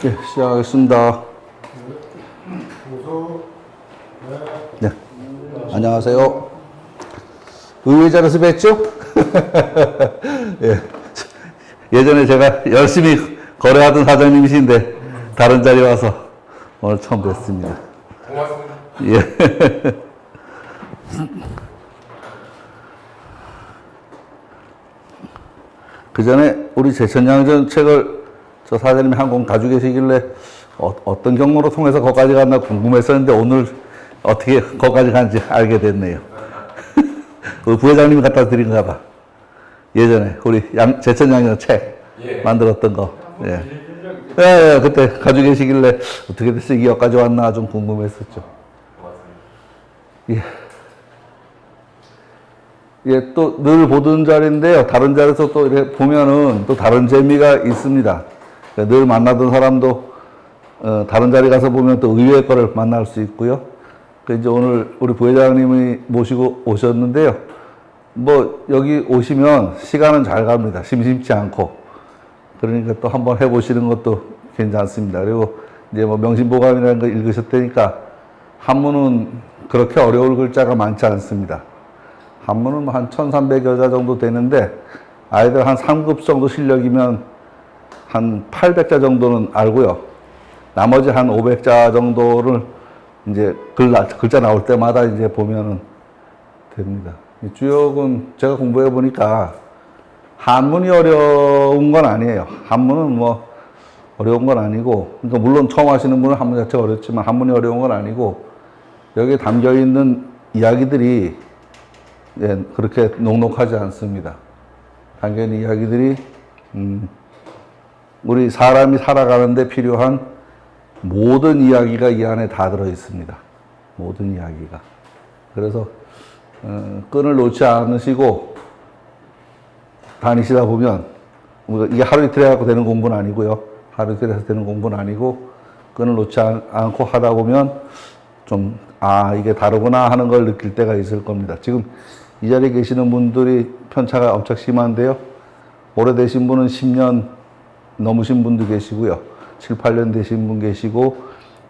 네, 시작하겠습니다. 네, 안녕하세요. 의회자로서 뵙죠? 예. 예전에 제가 열심히 거래하던 사장님이신데 다른 자리 와서 오늘 처음 뵙습니다. 고맙습니다. 예. 그 전에 우리 제천양전 책을 저 사장님이 한 권 가지고 계시길래 어떤 경로로 통해서 거기까지 갔나 궁금했었는데 오늘 어떻게 거기까지 간지 알게 됐네요. 그 부회장님이 갖다 드린가 봐. 예전에 우리 제천양전 책 만들었던 거. 예. 예, 그때 가지고 계시길래 어떻게 됐어 이게 여기까지 왔나 좀 궁금했었죠. 예. 예, 또 늘 보던 자리인데요. 다른 자리에서 또 이렇게 보면은 또 다른 재미가 있습니다. 그러니까 늘 만나던 사람도 다른 자리 가서 보면 또 의외의 거를 만날 수 있고요. 그 이제 오늘 우리 부회장님이 모시고 오셨는데요. 뭐 여기 오시면 시간은 잘 갑니다. 심심치 않고. 그러니까 또 한번 해보시는 것도 괜찮습니다. 그리고 이제 뭐 명심보감이라는 거 읽으셨다니까 한문은 그렇게 어려울 글자가 많지 않습니다. 한문은 한 1300여 자 정도 되는데 아이들 한 3급 정도 실력이면 한 800자 정도는 알고요. 나머지 한 500자 정도를 이제 글자 나올 때마다 이제 보면은 됩니다. 주역은 제가 공부해 보니까 한문이 어려운 건 아니에요. 한문은 뭐 어려운 건 아니고, 그러니까 물론 처음 하시는 분은 한문 자체가 어렵지만 한문이 어려운 건 아니고 여기에 담겨 있는 이야기들이 예, 그렇게 녹록하지 않습니다. 담겨 있는 이야기들이 우리 사람이 살아가는데 필요한 모든 이야기가 이 안에 다 들어 있습니다. 모든 이야기가. 그래서 끈을 놓지 않으시고 다니시다 보면 이게 하루 이틀 해갖고 되는 공부는 아니고요. 하루 이틀 해서 되는 공부는 아니고 끈을 놓지 않고 하다 보면 좀 이게 다르구나 하는 걸 느낄 때가 있을 겁니다. 지금 이 자리에 계시는 분들이 편차가 엄청 심한데요. 오래되신 분은 10년 넘으신 분도 계시고요. 7, 8년 되신 분 계시고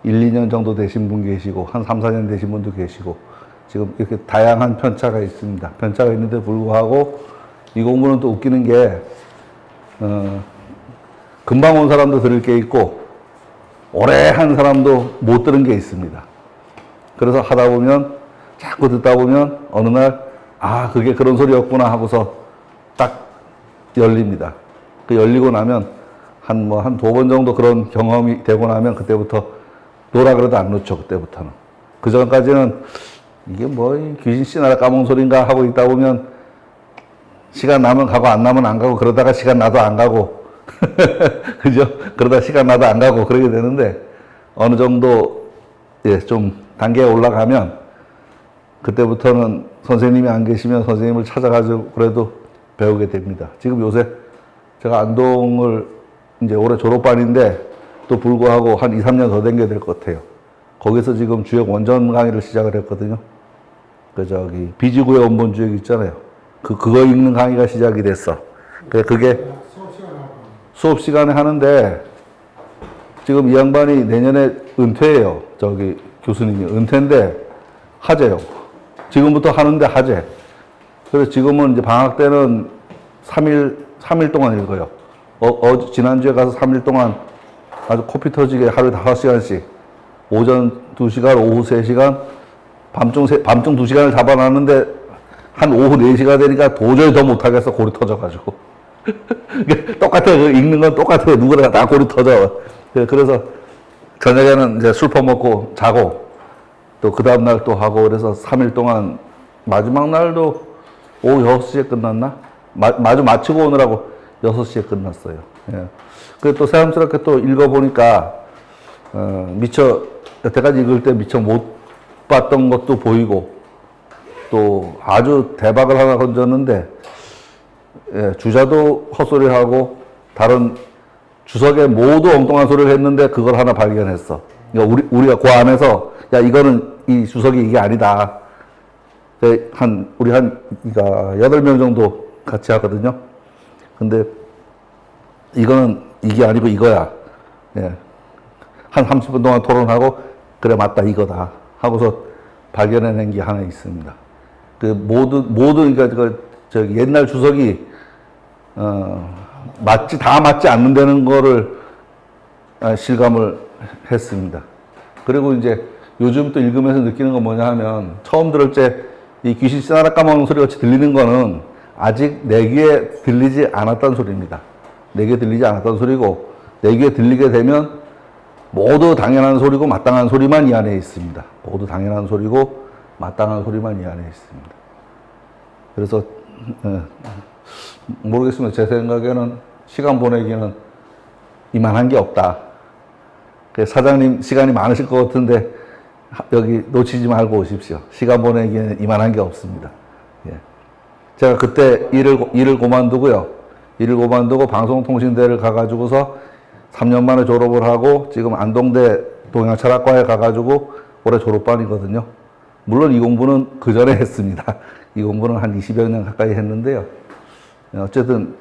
1, 2년 정도 되신 분 계시고 한 3, 4년 되신 분도 계시고 지금 이렇게 다양한 편차가 있습니다. 편차가 있는데 불구하고 이 공부는 또 웃기는 게 금방 온 사람도 들을 게 있고 오래 한 사람도 못 들은 게 있습니다. 그래서 하다 보면 자꾸 듣다 보면 어느 날 그게 그런 소리였구나 하고서 딱 열립니다. 그 열리고 나면 한 두 번 정도 그런 경험이 되고 나면 그때부터 노라 그래도 안 놓죠. 그때부터는. 그 전까지는 이게 뭐 귀신 씨나라 까먹은 소린가 하고 있다 보면 시간 나면 가고 안 나면 안 가고 그러다가 시간 나도 안 가고 그죠? 그러다 시간 나도 안 가고 그러게 되는데 어느 정도 좀 단계가 올라가면 그때부터는 선생님이 안 계시면 선생님을 찾아가지고 그래도 배우게 됩니다. 지금 요새 제가 안동을 이제 올해 졸업반인데 또 불구하고 한 2, 3년 더 댕겨야 될 것 같아요. 거기서 지금 주역 원전 강의를 시작을 했거든요. 비지구의 원본 주역 있잖아요. 그거 읽는 강의가 시작이 됐어. 그게 수업 시간에 하는데 지금 이 양반이 내년에 은퇴해요. 교수님이 은퇴인데 하재요. 지금부터 하는데 하재. 그래서 지금은 이제 방학 때는 3일 동안 읽어요. 지난주에 가서 3일 동안 아주 코피 터지게 하루에 5시간씩. 오전 2시간, 오후 3시간, 밤중 2시간을 잡아놨는데 한 오후 4시가 되니까 도저히 더 못하겠어. 골이 터져가지고. 똑같아. 읽는 건 똑같아. 누구나 다 골이 터져. 그래서 저녁에는 이제 술 퍼먹고 자고 또 그 다음날 또 하고 그래서 3일 동안 마지막 날도 오후 6시에 끝났나? 마주 마치고 오느라고 6시에 끝났어요. 예. 그래 또 새삼스럽게 또 읽어보니까 미처 여태까지 읽을 때 미처 못 봤던 것도 보이고 또 아주 대박을 하나 건졌는데 주자도 헛소리를 하고 다른 주석에 모두 엉뚱한 소리를 했는데 그걸 하나 발견했어. 그러니까 우리가 그 안에서 이거는 이 주석이 이게 아니다. 우리 한 8명 정도 같이 하거든요. 근데 이거는 이게 아니고 이거야. 예. 한 30분 동안 토론하고, 그래, 맞다, 이거다. 하고서 발견해낸 게 하나 있습니다. 그 그러니까 저기 옛날 주석이, 다 맞지 않는다는 거를 실감을 했습니다. 그리고 이제 요즘 또 읽으면서 느끼는 건 뭐냐 하면, 처음 들을 때 이 귀신 씨나라 까먹는 소리 같이 들리는 거는 아직 내 귀에 들리지 않았던 소리입니다. 내 귀에 들리지 않았던 소리고, 내 귀에 들리게 되면 모두 당연한 소리고 마땅한 소리만 이 안에 있습니다. 모두 당연한 소리고 마땅한 소리만 이 안에 있습니다. 그래서 모르겠습니다. 제 생각에는 시간 보내기는 이만한 게 없다. 사장님 시간이 많으실 것 같은데 여기 놓치지 말고 오십시오. 시간 보내기에는 이만한 게 없습니다. 예. 제가 그때 일을 그만두고요. 일을 그만두고 방송통신대를 가가지고서 3년 만에 졸업을 하고 지금 안동대 동양철학과에 가가지고 올해 졸업반이거든요. 물론 이 공부는 그 전에 했습니다. 이 공부는 한 20여 년 가까이 했는데요. 어쨌든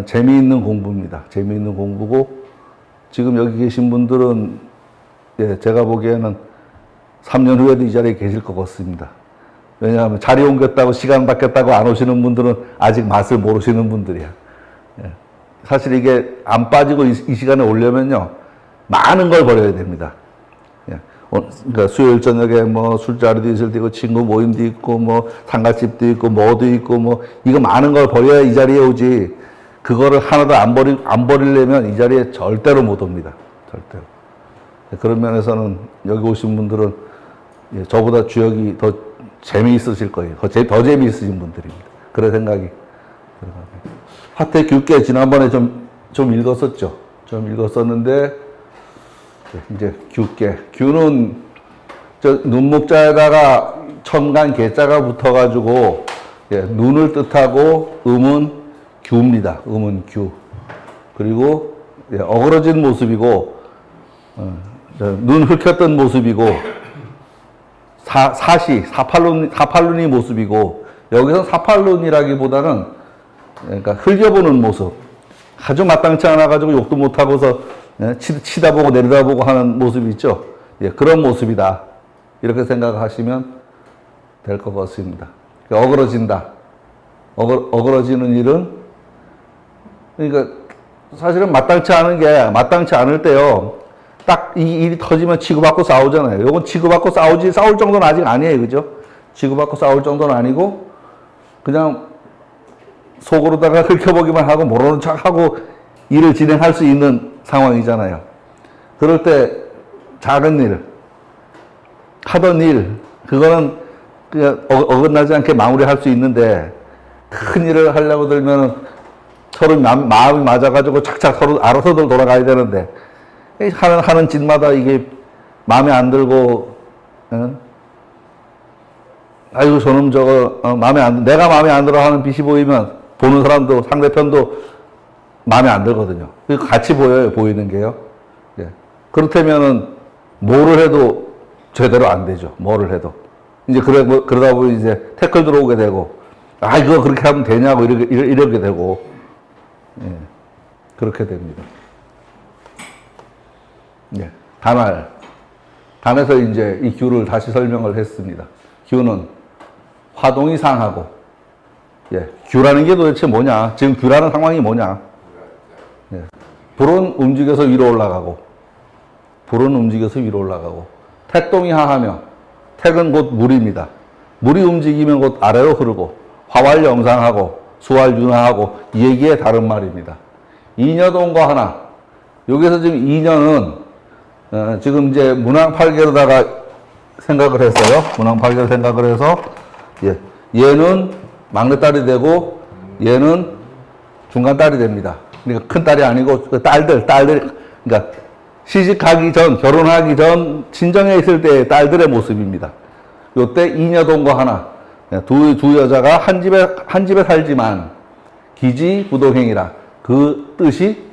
재미있는 공부입니다. 재미있는 공부고, 지금 여기 계신 분들은 제가 보기에는 3년 후에도 이 자리에 계실 것 같습니다. 왜냐하면 자리 옮겼다고 시간 바뀌었다고 안 오시는 분들은 아직 맛을 모르시는 분들이야. 사실 이게 안 빠지고 이 시간에 오려면요, 많은 걸 버려야 됩니다. 그러니까 수요일 저녁에 뭐 술자리도 있을 때고 친구 모임도 있고 뭐 상가집도 있고 뭐도 있고 뭐 이거 많은 걸 버려야 이 자리에 오지, 그거를 하나도 안 버리려면 이 자리에 절대로 못 옵니다. 절대로. 그런 면에서는 여기 오신 분들은 저보다 주역이 더 재미있으실 거예요. 더 재미있으신 분들입니다. 그런 생각이 들어갑니다. 화태규께 지난번에 좀 읽었었죠. 좀 읽었었는데, 이제 규께. 규는 저 눈목자에다가 천간 개자가 붙어가지고, 눈을 뜻하고 음은 규입니다. 음은 규. 그리고 어그러진 모습이고, 눈 흑혔던 모습이고, 사팔룬이 모습이고, 여기서 사팔룬이라기보다는 그러니까 흘겨보는 모습, 아주 마땅치 않아가지고 욕도 못하고서 치다보고 내려다보고 하는 모습이 있죠. 그런 모습이다. 이렇게 생각하시면 될 것 같습니다. 어그러진다. 어그러지는 일은, 그러니까 사실은 마땅치 않을 때요, 딱 이 일이 터지면 치고받고 싸우잖아요. 요건 치고받고 싸울 정도는 아직 아니에요. 그죠? 치고받고 싸울 정도는 아니고, 그냥 속으로다가 긁혀보기만 하고 모르는 척하고 일을 진행할 수 있는 상황이잖아요. 그럴 때 작은 일, 하던 일, 그거는 그냥 어긋나지 않게 마무리할 수 있는데, 큰 일을 하려고 들면 서로 마음이 맞아가지고 착착 서로 알아서들 돌아가야 되는데, 하는 짓마다 이게 마음에 안 들고, 아이고, 저놈 저거, 내가 마음에 안 들어 하는 빛이 보이면 보는 사람도, 상대편도 마음에 안 들거든요. 같이 보여요, 보이는 게요. 그렇다면은, 뭐를 해도 제대로 안 되죠. 뭐를 해도. 이제 그러다 보니 이제 태클 들어오게 되고, 이거 그렇게 하면 되냐고 이러게 되고, 그렇게 됩니다. 단에서 이제 이 규를 다시 설명을 했습니다. 규는 화동이 상하고, 규라는 게 도대체 뭐냐? 지금 규라는 상황이 뭐냐? 불은 움직여서 위로 올라가고, 택동이 하하며, 택은 곧 물입니다. 물이 움직이면 곧 아래로 흐르고, 화활영상하고, 수활윤화하고, 이 얘기의 다른 말입니다. 이녀동과 하나. 여기서 지금 이녀는 지금 이제 문왕팔계로다가 생각을 했어요. 문왕팔계로 생각을 해서, 얘는 막내딸이 되고, 얘는 중간딸이 됩니다. 그러니까 큰 딸이 아니고, 딸들, 그러니까 시집가기 전, 결혼하기 전, 친정에 있을 때의 딸들의 모습입니다. 요때 이녀동과 하나, 두 여자가 한 집에 살지만, 기지부동행이라. 그 뜻이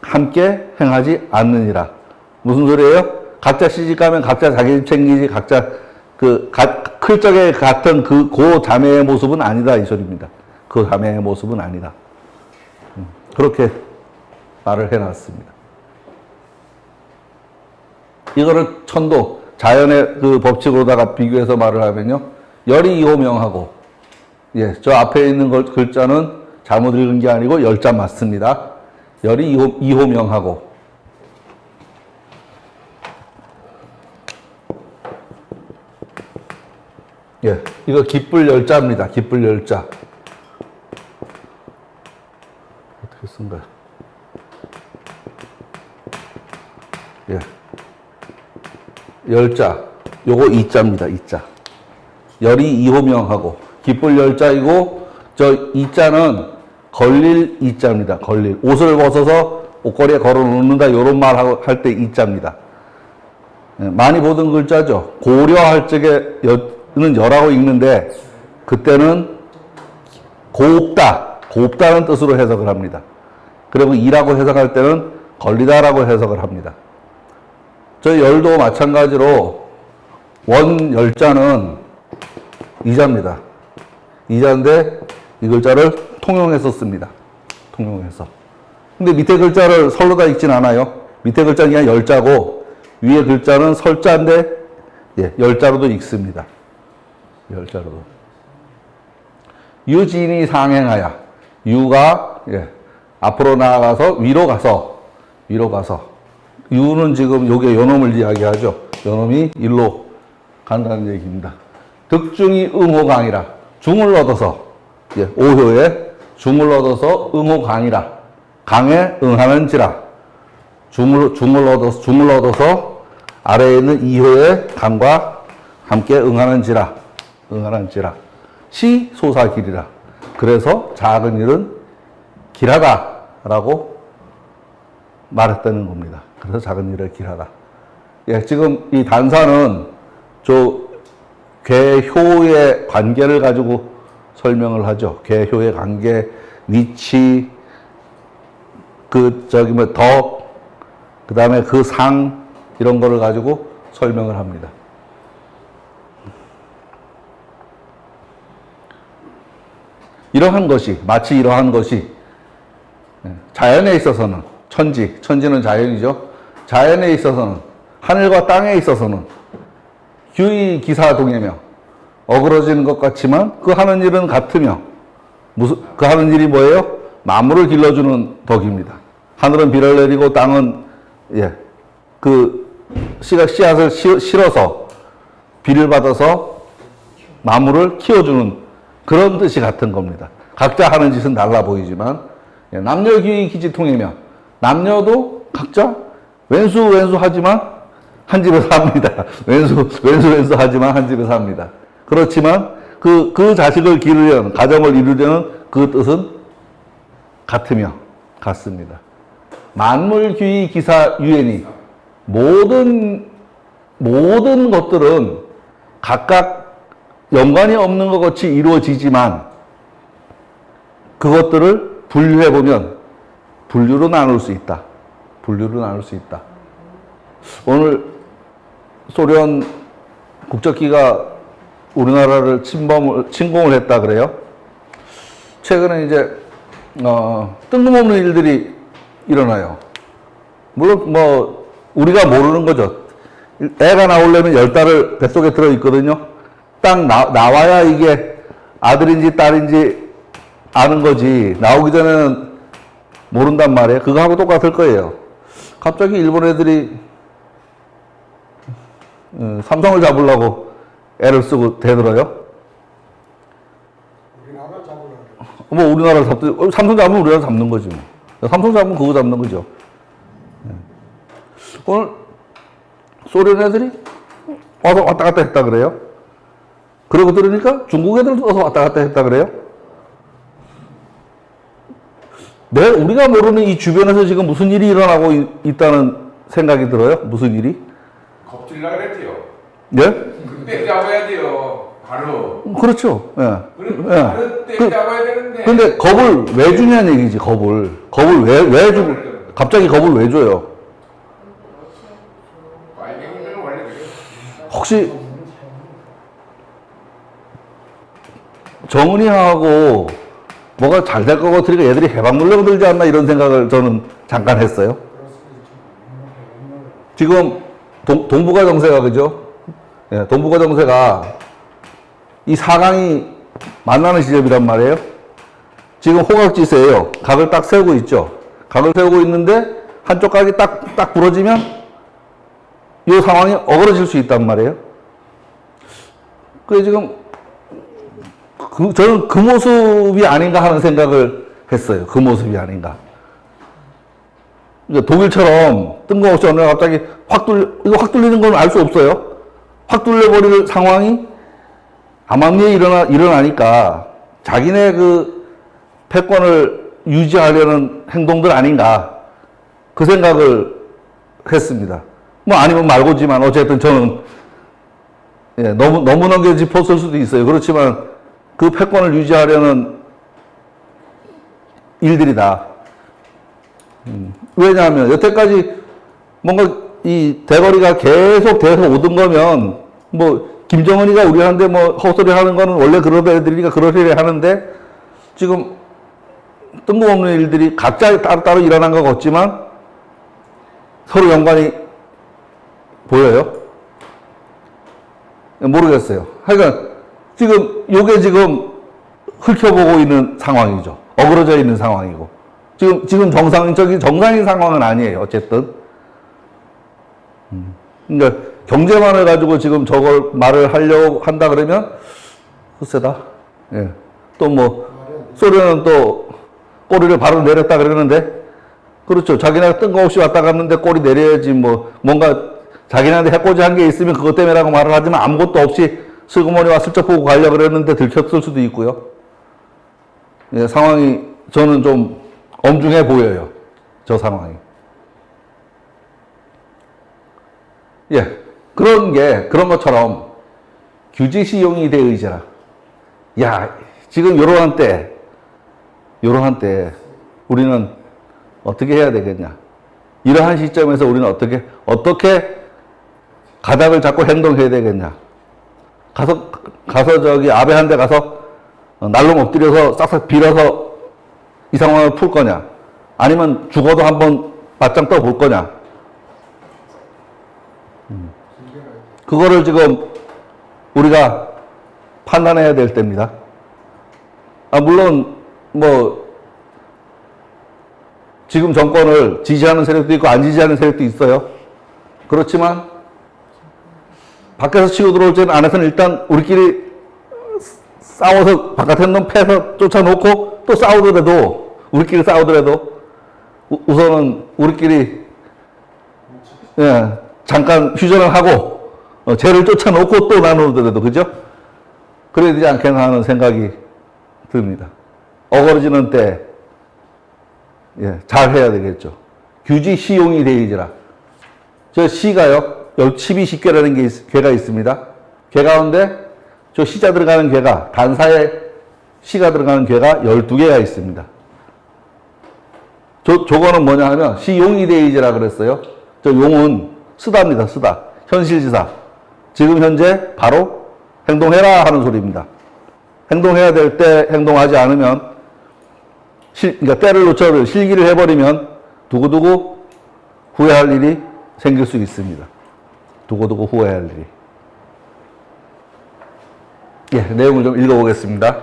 함께 행하지 않느니라. 무슨 소리예요? 각자 시집가면 각자 자기 집 챙기지, 각자 클 적에 같은 고 자매의 모습은 아니다, 이 소리입니다. 그 자매의 모습은 아니다. 그렇게 말을 해놨습니다. 이거를 천도, 자연의 그 법칙으로다가 비교해서 말을 하면요. 열이 2호명하고, 예, 저 앞에 있는 글자는 잘못 읽은 게 아니고 열자 맞습니다. 열이 2호명하고, 예, 이거 기쁠 열자입니다. 기쁠 열자. 어떻게 쓴가요? 예. 열자. 요거 이자입니다. 이자. 열이 2호명하고, 기쁠 열자이고, 저 이자는 걸릴 이자입니다. 걸릴. 옷을 벗어서 옷걸이에 걸어 놓는다. 요런 말 할 때 이자입니다. 예, 많이 보던 글자죠. 고려할 적에는 열하고 읽는데, 그때는 곱다는 뜻으로 해석을 합니다. 그리고 이라고 해석할 때는 걸리다라고 해석을 합니다. 저 열도 마찬가지로 원 열자는 이자입니다. 이자인데 이 글자를 통용해서 씁니다. 통용해서. 근데 밑에 글자를 설로다 읽진 않아요. 밑에 글자는 그냥 열자고 위에 글자는 설자인데 예, 열자로도 읽습니다. 열자로도. 유진이 상행하야. 유가 예, 앞으로 나아가서 위로 가서 유는 지금 요게 요놈을 이야기하죠. 요놈이 일로 간다는 얘기입니다. 득중이 응호강이라. 중을 얻어서 예, 오효에 중을 얻어서 응호강이라. 강에 응하는지라. 중을 얻어서 아래에 있는 이효의 강과 함께 응하는지라. 시 소사길이라. 그래서 작은 일은 길하다라고 말했다는 겁니다. 그래서 작은 일을 길하다. 예, 지금 이 단사는 저 괴효의 관계를 가지고 설명을 하죠. 괴효의 관계, 위치, 그 다음에 그 상, 이런 거를 가지고 설명을 합니다. 마치 이러한 것이 자연에 있어서는 천지는 자연이죠. 자연에 있어서는 하늘과 땅에 있어서는 규의기사동이며 어그러지는 것 같지만 그 하는 일은 같으며 그 하는 일이 뭐예요? 만물을 길러주는 덕입니다. 하늘은 비를 내리고 땅은 예, 그 씨앗을 실어서 비를 받아서 만물을 키워주는 그런 뜻이 같은 겁니다. 각자 하는 짓은 달라 보이지만 남녀규의기지통이며 남녀도 각자 왼수 하지만 한 집에서 삽니다. 왼수 하지만 한 집에서 삽니다. 그렇지만 그 자식을 기르려는 가정을 이루려는 그 뜻은 같습니다. 만물규의기사 유엔이 모든 것들은 각각 연관이 없는 것 같이 이루어지지만 그것들을 분류해보면 분류로 나눌 수 있다. 오늘 소련 국적기가 우리나라를 침공을 했다 그래요. 최근에 이제 뜬금없는 일들이 일어나요. 물론 뭐 우리가 모르는 거죠. 애가 나오려면 10달을 뱃속에 들어있거든요. 딱 나와야 이게 아들인지 딸인지 아는 거지. 나오기 전에는 모른단 말이에요. 그거하고 똑같을 거예요. 갑자기 일본 애들이 삼성을 잡으려고 애를 쓰고 대들어요. 우리나라 잡으려고. 뭐 우리나라를 삼성 잡으면 우리나라 잡는 거지. 삼성 잡으면 그거 잡는 거죠. 오늘 소련 애들이 와서 왔다 갔다 했다 그래요. 그러고 들으니까 중국 애들도 와서 왔다 갔다 했다 그래요. 우리가 모르는 이 주변에서 지금 무슨 일이 일어나고 있다는 생각이 들어요. 무슨 일이? 겁질라 그랬지요. 예? 그때 잡아야지요. 바로. 그렇죠. 예. 바로 때 잡아야 되는데. 근데 겁을 왜 주냐는 얘기지, 겁을. 겁을 왜 주고, 갑자기 겁을 왜 줘요? 빨갱이는 원래 그래. 혹시, 정은이하고 뭐가 잘 될 것 같으니까 얘들이 해방물려고 들지 않나 이런 생각을 저는 잠깐 했어요. 지금 동북아 정세가, 그죠? 예, 동북아 정세가 이 사강이 만나는 지점이란 말이에요. 지금 홍학지세예요. 각을 딱 세우고 있죠. 각을 세우고 있는데 한쪽 각이 딱 부러지면 이 상황이 어그러질 수 있단 말이에요. 그래 지금 저는 그 모습이 아닌가 하는 생각을 했어요. 그 모습이 아닌가. 그러니까 독일처럼 뜬금없이 어느 날 갑자기 이거 확 뚫리는 건 알 수 없어요. 확 뚫려버릴 상황이 암암리에 일어나니까 자기네 그 패권을 유지하려는 행동들 아닌가. 그 생각을 했습니다. 뭐 아니면 말고지만 어쨌든 저는 예, 너무 넘겨짚었을 수도 있어요. 그렇지만 그 패권을 유지하려는 일들이다. 왜냐하면 여태까지 뭔가 이 대거리가 계속 돼서 오던 거면 뭐 김정은이가 우리한테 뭐 헛소리 하는 거는 원래 그런 애들이니까 그러려고 하는데 지금 뜬금없는 일들이 각자 따로 일어난 것 같지만 서로 연관이 보여요? 모르겠어요. 하여간 지금 요게 지금 훑혀보고 있는 상황이죠. 어그러져 있는 상황이고. 지금 정상인 상황은 아니에요. 어쨌든. 그러니까 경제만을 가지고 지금 저걸 말을 하려고 한다 그러면 글쎄다. 예. 또 뭐 소련은 또 꼬리를 바로 내렸다 그러는데 그렇죠. 자기네가 뜬금없이 왔다 갔는데 꼬리 내려야지 뭐 뭔가 자기네한테 해코지 한 게 있으면 그것 때문에라고 말을 하지만 아무것도 없이 슬그머니와 슬쩍 보고 가려고 그랬는데 들켰을 수도 있고요. 예, 상황이 저는 좀 엄중해 보여요. 저 상황이. 예. 그런 것처럼 규제 시용이 대의제라. 야, 지금 요러한 때 우리는 어떻게 해야 되겠냐. 이러한 시점에서 우리는 어떻게 가닥을 잡고 행동해야 되겠냐. 가서 저기 아베한테 가서 날로 엎드려서 싹싹 빌어서 이 상황을 풀 거냐. 아니면 죽어도 한번 맞짱 떠 볼 거냐. 그거를 지금 우리가 판단해야 될 때입니다. 물론 뭐 지금 정권을 지지하는 세력도 있고 안 지지하는 세력도 있어요. 그렇지만 밖에서 치고 들어올 때는 안에서는 일단 우리끼리 싸워서 바깥에 놈 패서 쫓아놓고 또 우리끼리 싸우더라도 우선은 우리끼리 예, 잠깐 휴전을 하고 쟤를 쫓아놓고 또 나누더라도 그죠? 그래야 되지 않겠나 하는 생각이 듭니다. 어그러지는 때 예, 잘 해야 되겠죠. 규지 시용이 되이지라. 저 시가요, 12식괴라는 괴가 있습니다. 괴 가운데 저 시자 들어가는 괴가, 단사에 시가 들어가는 괴가 12개가 있습니다. 저거는 뭐냐 하면 시용이 되이지라 그랬어요. 저 용은 쓰다입니다, 쓰다. 현실지사. 지금 현재 바로 행동해라 하는 소리입니다. 행동해야 될 때 행동하지 않으면 그러니까 때를 놓쳐 실기를 해버리면 두고두고 후회할 일이 생길 수 있습니다. 두고두고 후회할 일이. 예, 내용을 좀 읽어보겠습니다.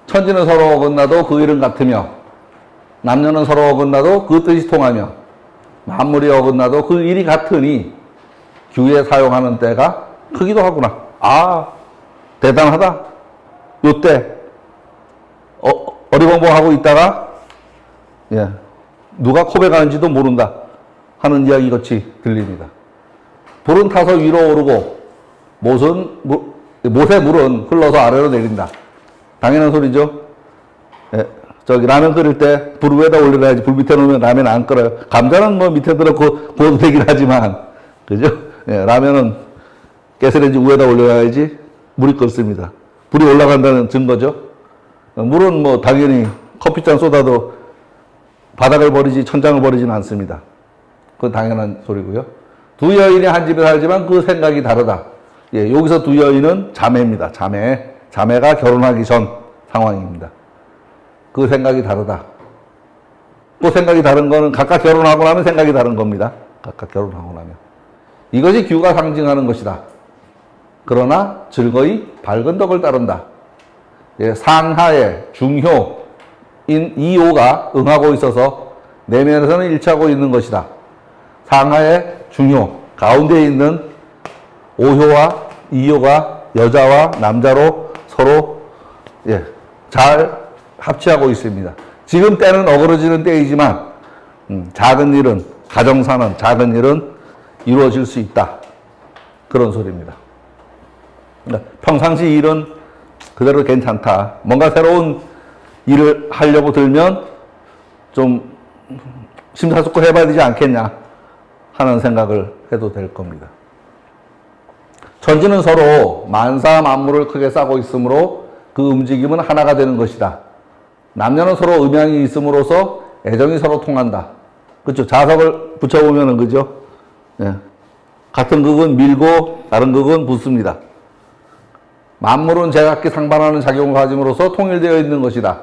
천지는 서로 어긋나도 그 이름 같으며 남녀는 서로 어긋나도 그 뜻이 통하며 만물이 어긋나도 그 일이 같으니 규에 사용하는 때가 크기도 하구나. 아, 대단하다. 요때 어리벙벙하고 있다가 예, 누가 코백하는지도 모른다 하는 이야기 같이 들립니다. 불은 타서 위로 오르고 못의 물은 흘러서 아래로 내린다. 당연한 소리죠. 예, 저기 라면 끓일 때 불 위에다 올려놔야지. 불 밑에 놓으면 라면 안 끓어요. 감자는 뭐 밑에 들어고 구워도 되긴 하지만 그죠? 예, 라면은 가스레인지 위에다 올려놔야지 물이 끓습니다. 불이 올라간다는 증거죠. 물은 뭐 당연히 커피잔 쏟아도 바닥을 버리지 천장을 버리지는 않습니다. 그건 당연한 소리고요. 두 여인이 한 집에 살지만 그 생각이 다르다. 예, 여기서 두 여인은 자매입니다. 자매가 결혼하기 전 상황입니다. 그 생각이 다르다. 그 생각이 다른 거는 각각 결혼하고 나면 생각이 다른 겁니다. 각각 결혼하고 나면. 이것이 규가 상징하는 것이다. 그러나 즐거이 밝은 덕을 따른다. 예, 상하의 중효인 이효가 응하고 있어서 내면에서는 일치하고 있는 것이다. 상하의 중효, 가운데에 있는 오효와 이효가 여자와 남자로 서로 예, 잘 합치하고 있습니다. 지금 때는 어그러지는 때이지만 작은 일은, 가정 사는 작은 일은 이루어질 수 있다. 그런 소리입니다. 그러니까 평상시 일은 그대로 괜찮다. 뭔가 새로운 일을 하려고 들면 좀 심사숙고 해봐야 되지 않겠냐 하는 생각을 해도 될 겁니다. 천지는 서로 만사 만물을 크게 싸고 있으므로 그 움직임은 하나가 되는 것이다. 남녀는 서로 음양이 있음으로써 애정이 서로 통한다. 그렇죠. 자석을 붙여보면은 그죠. 예. 같은 극은 밀고 다른 극은 붙습니다. 만물은 제각기 상반하는 작용을 가짐으로써 통일되어 있는 것이다.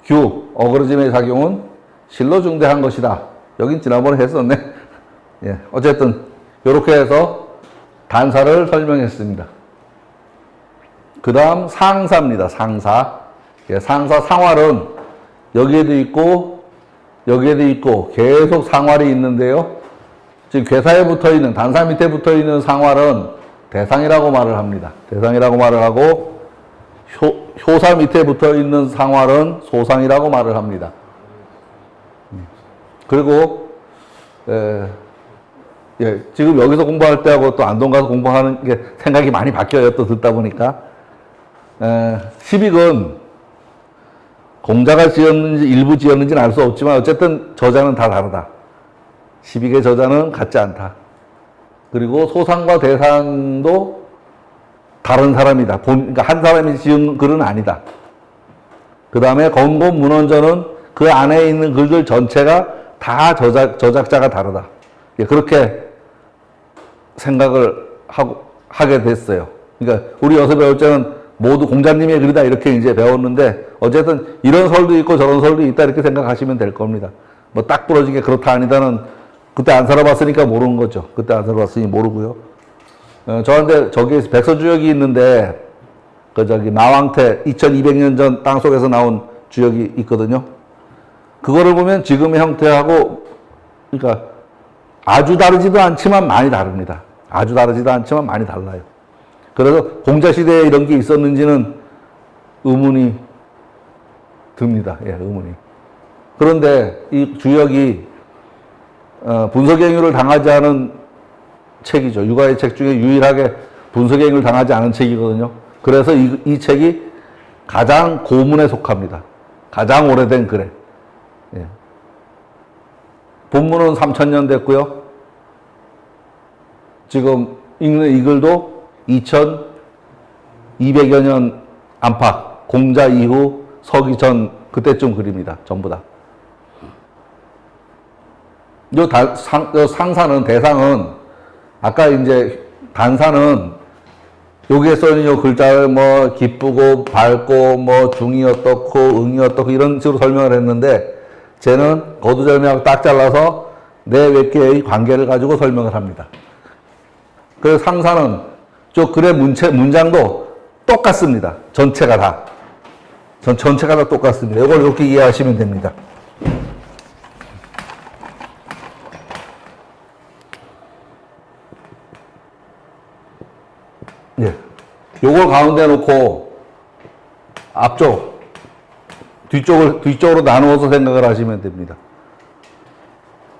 규, 어그러짐의 작용은 실로 중대한 것이다. 여긴 지난번에 했었네. 예. 어쨌든 이렇게 해서 단사를 설명했습니다. 그 다음 상사입니다. 상사. 예, 상사 상활은 여기에도 있고 여기에도 있고 계속 상활이 있는데요. 지금 괴사에 붙어있는 단사 밑에 붙어있는 상활은 대상이라고 말을 합니다. 대상이라고 말을 하고 효사 밑에 붙어있는 상활은 소상이라고 말을 합니다. 그리고 예, 지금 여기서 공부할 때하고 또 안동 가서 공부하는 게 생각이 많이 바뀌어요. 또 듣다 보니까. 10익은 공자가 지었는지 일부 지었는지는 알 수 없지만 어쨌든 저자는 다 다르다. 10익의 저자는 같지 않다. 그리고 소상과 대상도 다른 사람이다. 그러니까 한 사람이 지은 글은 아니다. 그 다음에 건곤 문헌전은 그 안에 있는 글들 전체가 다 저작자가 다르다. 예, 그렇게 생각을 하게 됐어요. 그러니까 우리 여서 배울 때는 모두 공자님의 글이다 이렇게 이제 배웠는데 어쨌든 이런 설도 있고 저런 설도 있다 이렇게 생각하시면 될 겁니다. 뭐 딱 부러지게 그렇다 아니다는 그때 안 살아봤으니까 모르는 거죠. 그때 안 살아봤으니 모르고요. 저한테 저기 백서주역이 있는데 그 저기 나왕태 2200년 전 땅속에서 나온 주역이 있거든요. 그거를 보면 지금의 형태하고 그러니까 아주 다르지도 않지만 많이 다릅니다. 아주 다르지도 않지만 많이 달라요. 그래서 공자시대에 이런 게 있었는지는 의문이 듭니다. 예, 의문이. 그런데 이 주역이 분석행위를 당하지 않은 책이죠. 육아의 책 중에 유일하게 분석행위를 당하지 않은 책이거든요. 그래서 이 책이 가장 고문에 속합니다. 가장 오래된 글에. 예. 본문은 3000년 됐고요. 지금 읽는 이 글도 2200여 년 안팎, 공자 이후 서기 전 그때쯤 글입니다. 전부 다. 요 상사는, 대상은, 아까 이제 단사는 여기에 써있는 요 글자를 뭐 기쁘고 밝고 뭐 중이 어떻고 응이 어떻고 이런 식으로 설명을 했는데 쟤는 거두절미하고 딱 잘라서 내 외계의 관계를 가지고 설명을 합니다. 그래서 상사는 저 글의 문장도 똑같습니다. 전체가 다. 전체가 다 똑같습니다. 이걸 이렇게 이해하시면 됩니다. 예. 요걸 가운데 놓고 앞쪽, 뒤쪽으로 나누어서 생각을 하시면 됩니다.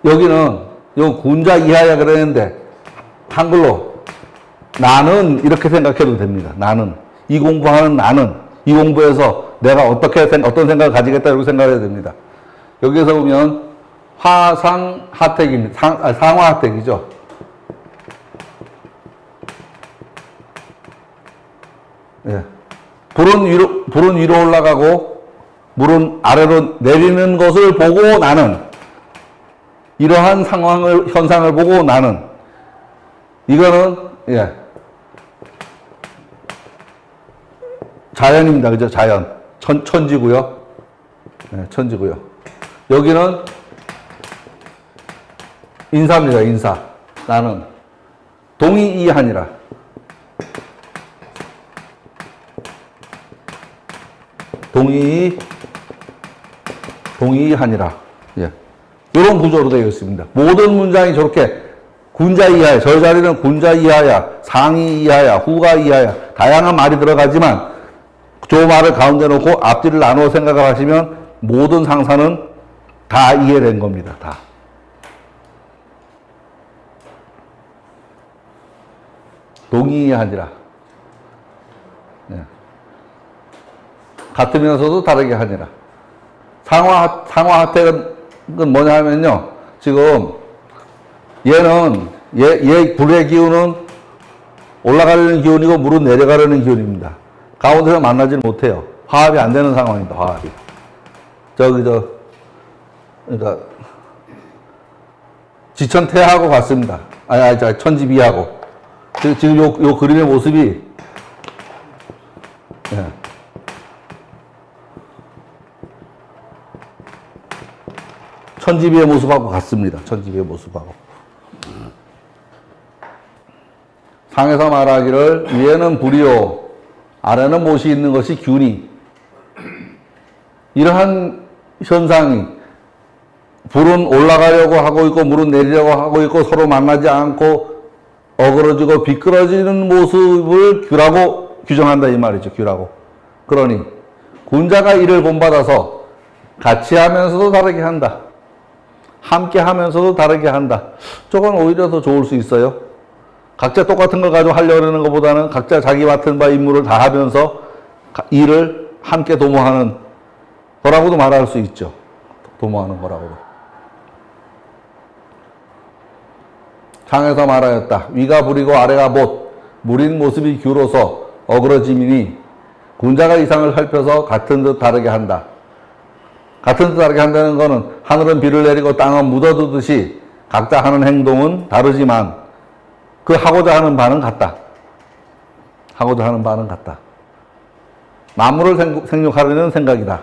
여기는 요 군자 이하야 그랬는데 한글로 나는 이렇게 생각해도 됩니다. 나는. 이 공부하는 나는. 이 공부에서 내가 어떤 생각을 가지겠다 이렇게 생각해야 됩니다. 여기에서 보면 화상하택입니다. 상화하택이죠. 예. 불은 위로 올라가고 물은 아래로 내리는 것을 보고 나는 이러한 현상을 보고 나는 이거는 예. 자연입니다. 그죠? 자연. 천지고요. 네, 천지고요. 여기는 인사입니다. 인사. 나는. 동의이하니라. 동의하니라. 예. 이런 구조로 되어 있습니다. 모든 문장이 저렇게 군자 이하야, 저 자리는 군자 이하야, 상이 이하야, 후가 이하야, 다양한 말이 들어가지만 저 말을 가운데 놓고 앞뒤를 나누어 생각을 하시면 모든 상사는 다 이해된 겁니다. 다. 동의하니라. 예. 같으면서도 다르게 하니라. 상하 하택은 뭐냐 하면요. 지금 얘는 얘 불의 기운은 올라가려는 기운이고 물은 내려가려는 기운입니다. 가운데서 만나지는 못해요. 화합이 안 되는 상황입니다. 화합이. 그러니까 지천태하고 같습니다. 천지비하고. 지금 요 그림의 모습이 예. 천지비의 모습하고 같습니다. 천지비의 모습하고. 상에서 말하기를 위에는 불이요 아래는 못이 있는 것이 균이. 이러한 현상이 불은 올라가려고 하고 있고 물은 내리려고 하고 있고 서로 만나지 않고 어그러지고 비끄러지는 모습을 규라고 규정한다 이 말이죠. 규라고. 그러니 군자가 이를 본받아서 같이 하면서도 다르게 한다. 함께 하면서도 다르게 한다. 저건 오히려 더 좋을 수 있어요. 각자 똑같은 걸 가지고 하려고 하는 것보다는 각자 자기 맡은 바 임무를 다 하면서 일을 함께 도모하는 거라고도 말할 수 있죠. 도모하는 거라고도. 상에서 말하였다. 위가 불이고 아래가 못. 물인 모습이 규로서 어그러짐이니 군자가 이상을 살펴서 같은 듯 다르게 한다. 같은 듯 다르게 한다는 것은 하늘은 비를 내리고 땅은 묻어두듯이 각자 하는 행동은 다르지만 그 하고자 하는 바는 같다. 하고자 하는 바는 같다. 만물을 생육하려는 생각이다.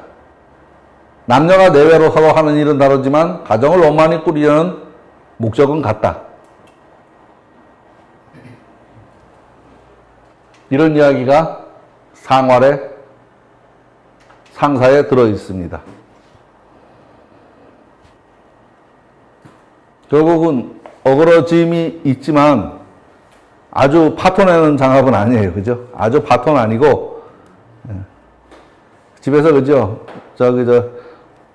남녀가 내외로 서로 하는 일은 다르지만 가정을 원만히 꾸리려는 목적은 같다. 이런 이야기가 상활의 상사에 들어 있습니다. 결국은 어그러짐이 있지만 아주 파토내는 장합은 아니에요. 그죠? 아주 파토는 아니고, 집에서 그죠?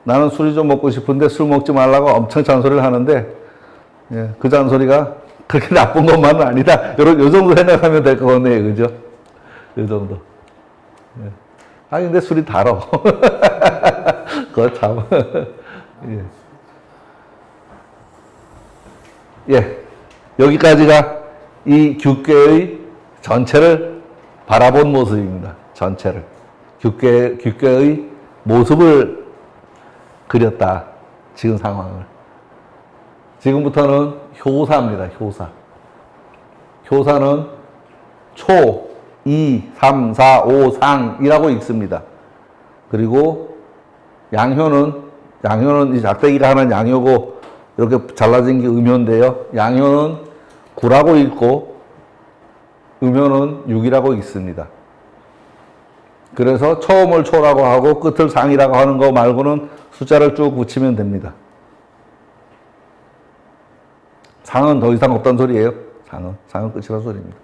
나는 술이 좀 먹고 싶은데 술 먹지 말라고 엄청 잔소리를 하는데, 그 잔소리가 그렇게 나쁜 것만은 아니다. 요 정도 생각하면 될 것 같네요. 그죠? 요 정도. 근데 술이 달어. 그거 참. 여기까지가 이 규궤의 전체를 바라본 모습입니다. 전체를. 규궤의 모습을 그렸다. 지금 상황을. 지금부터는 효사입니다. 효사. 효사는 초, 2, 3, 4, 5, 상이라고 읽습니다. 그리고 양효는 이 작대기가 하는 양효고 이렇게 잘라진 게 음효인데요. 양효는 구라고 읽고 음효는 6이라고 읽습니다. 그래서 처음을 초라고 하고 끝을 상이라고 하는 거 말고는 숫자를 쭉 붙이면 됩니다. 상은 더 이상 없다는 소리예요. 상은 끝이라는 소리입니다.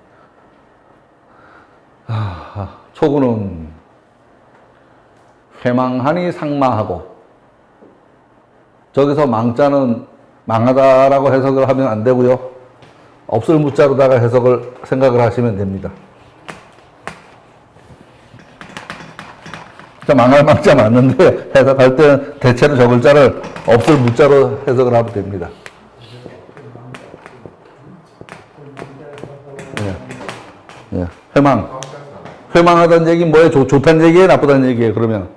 초구는 회망하니 상마하고, 저기서 망자는 망하다라고 해석을 하면 안 되고요. 없을 무자로다가 생각을 하시면 됩니다. 망할 망자 맞는데 해석할 때는 대체로 저 글자를 없을 무자로 해석을 하면 됩니다. 회망. 회망하다는 얘기는 뭐예요? 좋다는 얘기예요? 나쁘다는 얘기예요? 그러면?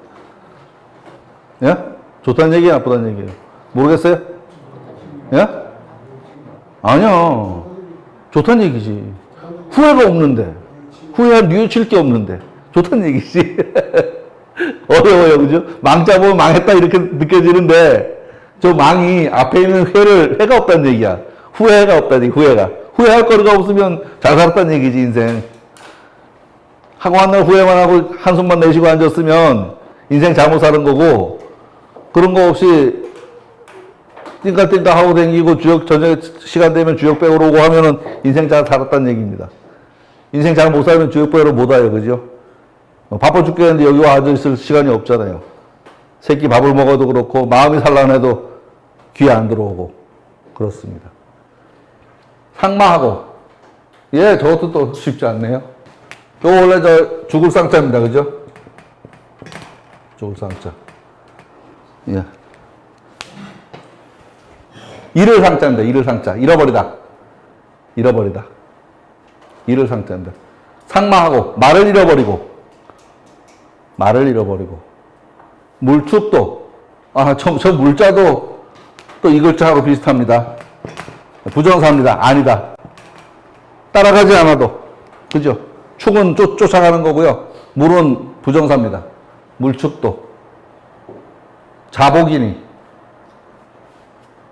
좋다는 얘기예요? 나쁘다는 얘기예요? 모르겠어요? 아니요. 좋다는 얘기지. 후회가 없는데. 후회할 뉘우칠 게 없는데. 좋다는 얘기지. 어려워요. 그죠? 망자 보면 망했다 이렇게 느껴지는데, 저 망이 앞에 있는 회가 없다는 얘기야. 후회가 없다는 얘기, 후회가. 후회할 거리가 없으면 잘 살았다는 얘기지, 인생. 하고 한 날 후회만 하고 한숨만 내쉬고 앉았으면 인생 잘못 사는 거고, 그런 거 없이 띵까띵까 하고 다니고 저녁 시간 되면 주역 배우러 오고 하면은 인생 잘 살았다는 얘기입니다. 인생 잘 못 살면 주역 배우러 못 와요, 그죠? 바빠 죽겠는데 여기 와 앉아있을 시간이 없잖아요. 새끼 밥을 먹어도 그렇고, 마음이 산란해도 귀에 안 들어오고, 그렇습니다. 상마하고, 예, 저것도 또 쉽지 않네요. 이거 원래 죽을 쌍자입니다, 그죠? 죽을 쌍자. 예. 잃을 상자입니다, 잃을 상자. 잃어버리다. 잃어버리다. 잃을 상자입니다. 상마하고, 말을 잃어버리고, 말을 잃어버리고. 물축도, 저 물자도 또 이 글자하고 비슷합니다. 부정사입니다. 아니다. 따라가지 않아도. 그죠? 축은 쫓아가는 거고요. 물은 부정사입니다. 물축도. 자복이니.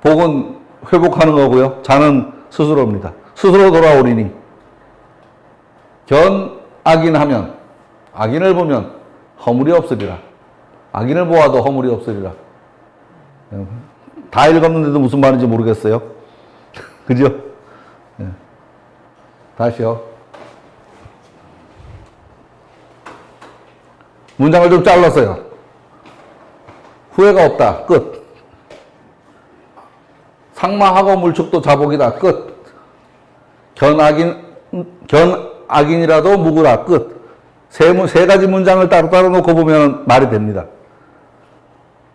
복은 회복하는 거고요. 자는 스스로입니다. 스스로 돌아오리니. 악인하면, 악인을 보면 허물이 없으리라. 악인을 보아도 허물이 없으리라. 다 읽었는데도 무슨 말인지 모르겠어요. 그죠? 네. 다시요. 문장을 좀 잘랐어요. 후회가 없다. 끝. 상마하고 물축도 자복이다. 끝. 견악인이라도 묵으라. 끝. 세 가지 문장을 따로 놓고 보면 말이 됩니다.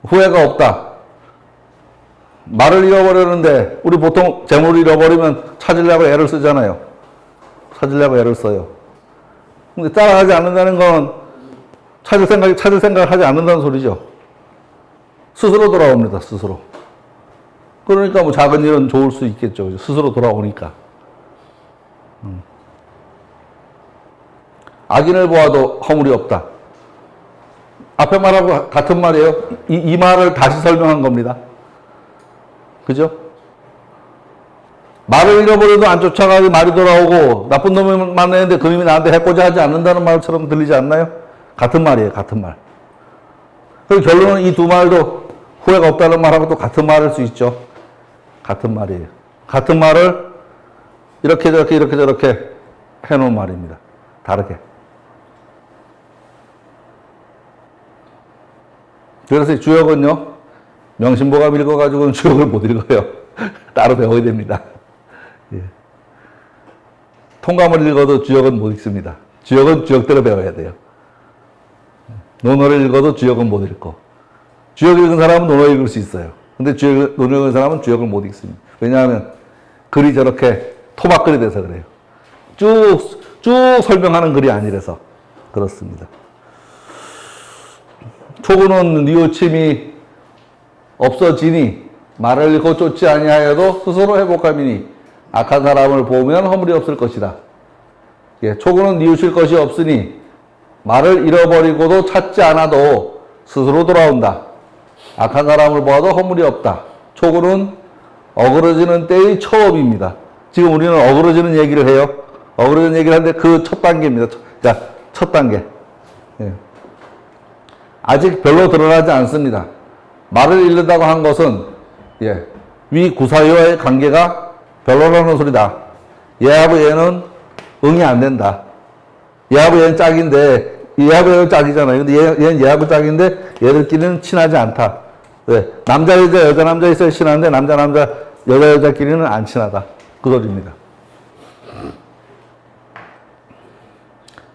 후회가 없다. 말을 잃어버렸는데, 우리 보통 재물을 잃어버리면 찾으려고 애를 쓰잖아요. 찾으려고 애를 써요. 근데 따라가지 않는다는 건 찾을 생각을 하지 않는다는 소리죠. 스스로 돌아옵니다, 스스로. 그러니까 뭐 작은 일은 좋을 수 있겠죠. 스스로 돌아오니까. 악인을 보아도 허물이 없다. 앞에 말하고 같은 말이에요. 이 말을 다시 설명한 겁니다. 그죠? 말을 잃어버려도 안 쫓아가고 말이 돌아오고 나쁜 놈을 만나는데 그 놈이 나한테 해코지 하지 않는다는 말처럼 들리지 않나요? 같은 말이에요. 같은 말. 그리고 결론은 이 두 말도 후회가 없다는 말하고 또 같은 말일 수 있죠. 같은 말이에요. 같은 말을 이렇게 저렇게 해놓은 말입니다. 다르게. 그래서 주역은요, 명심보감 읽어가지고는 주역을 못 읽어요. 따로 배워야 됩니다. 예. 통감을 읽어도 주역은 못 읽습니다. 주역은 주역대로 배워야 돼요. 논어를 읽어도 주역은 못 읽고. 주역 읽은 사람은 논어 읽을 수 있어요. 근데 논어 읽은 사람은 주역을 못 읽습니다. 왜냐하면 글이 저렇게 토막글이 돼서 그래요. 쭉 설명하는 글이 아니라서 그렇습니다. 초구는 뉘우침이 없어지니 말을 잃고 쫓지 아니하여도 스스로 회복함이니 악한 사람을 보면 허물이 없을 것이다. 예, 초구는 뉘우칠 것이 없으니 말을 잃어버리고도 찾지 않아도 스스로 돌아온다. 악한 사람을 보아도 허물이 없다. 초구는 어그러지는 때의 처음입니다. 지금 우리는 어그러지는 얘기를 해요. 어그러지는 얘기를 하는데 그 첫 단계입니다. 자, 첫 단계. 예. 아직 별로 드러나지 않습니다. 말을 잃는다고 한 것은 위 구사유와의 관계가 별로라는 소리다. 얘하고 얘는 응이 안 된다. 얘하고 얘는 짝인데 얘하고 얘는 짝이잖아요. 근데 얘는 얘하고 짝인데 얘들끼리는 친하지 않다. 왜? 남자 여자 남자 있어야 친한데 남자 여자끼리는 안 친하다. 그 소리입니다.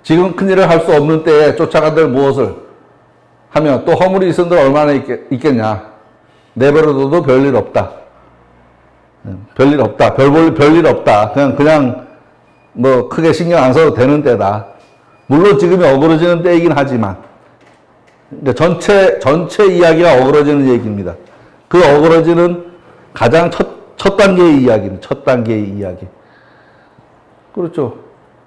지금 큰일을 할 수 없는 때에 쫓아간들 무엇을 하면 또 허물이 있은들 얼마나 있겠냐. 내버려둬도 별일 없다. 별일 없다. 별일 없다. 그냥 뭐 크게 신경 안 써도 되는 때다. 물론 지금이 어그러지는 때이긴 하지만 전체 이야기가 어그러지는 얘기입니다. 그 어그러지는 가장 첫 단계의 이야기입니다. 첫 단계의 이야기. 그렇죠.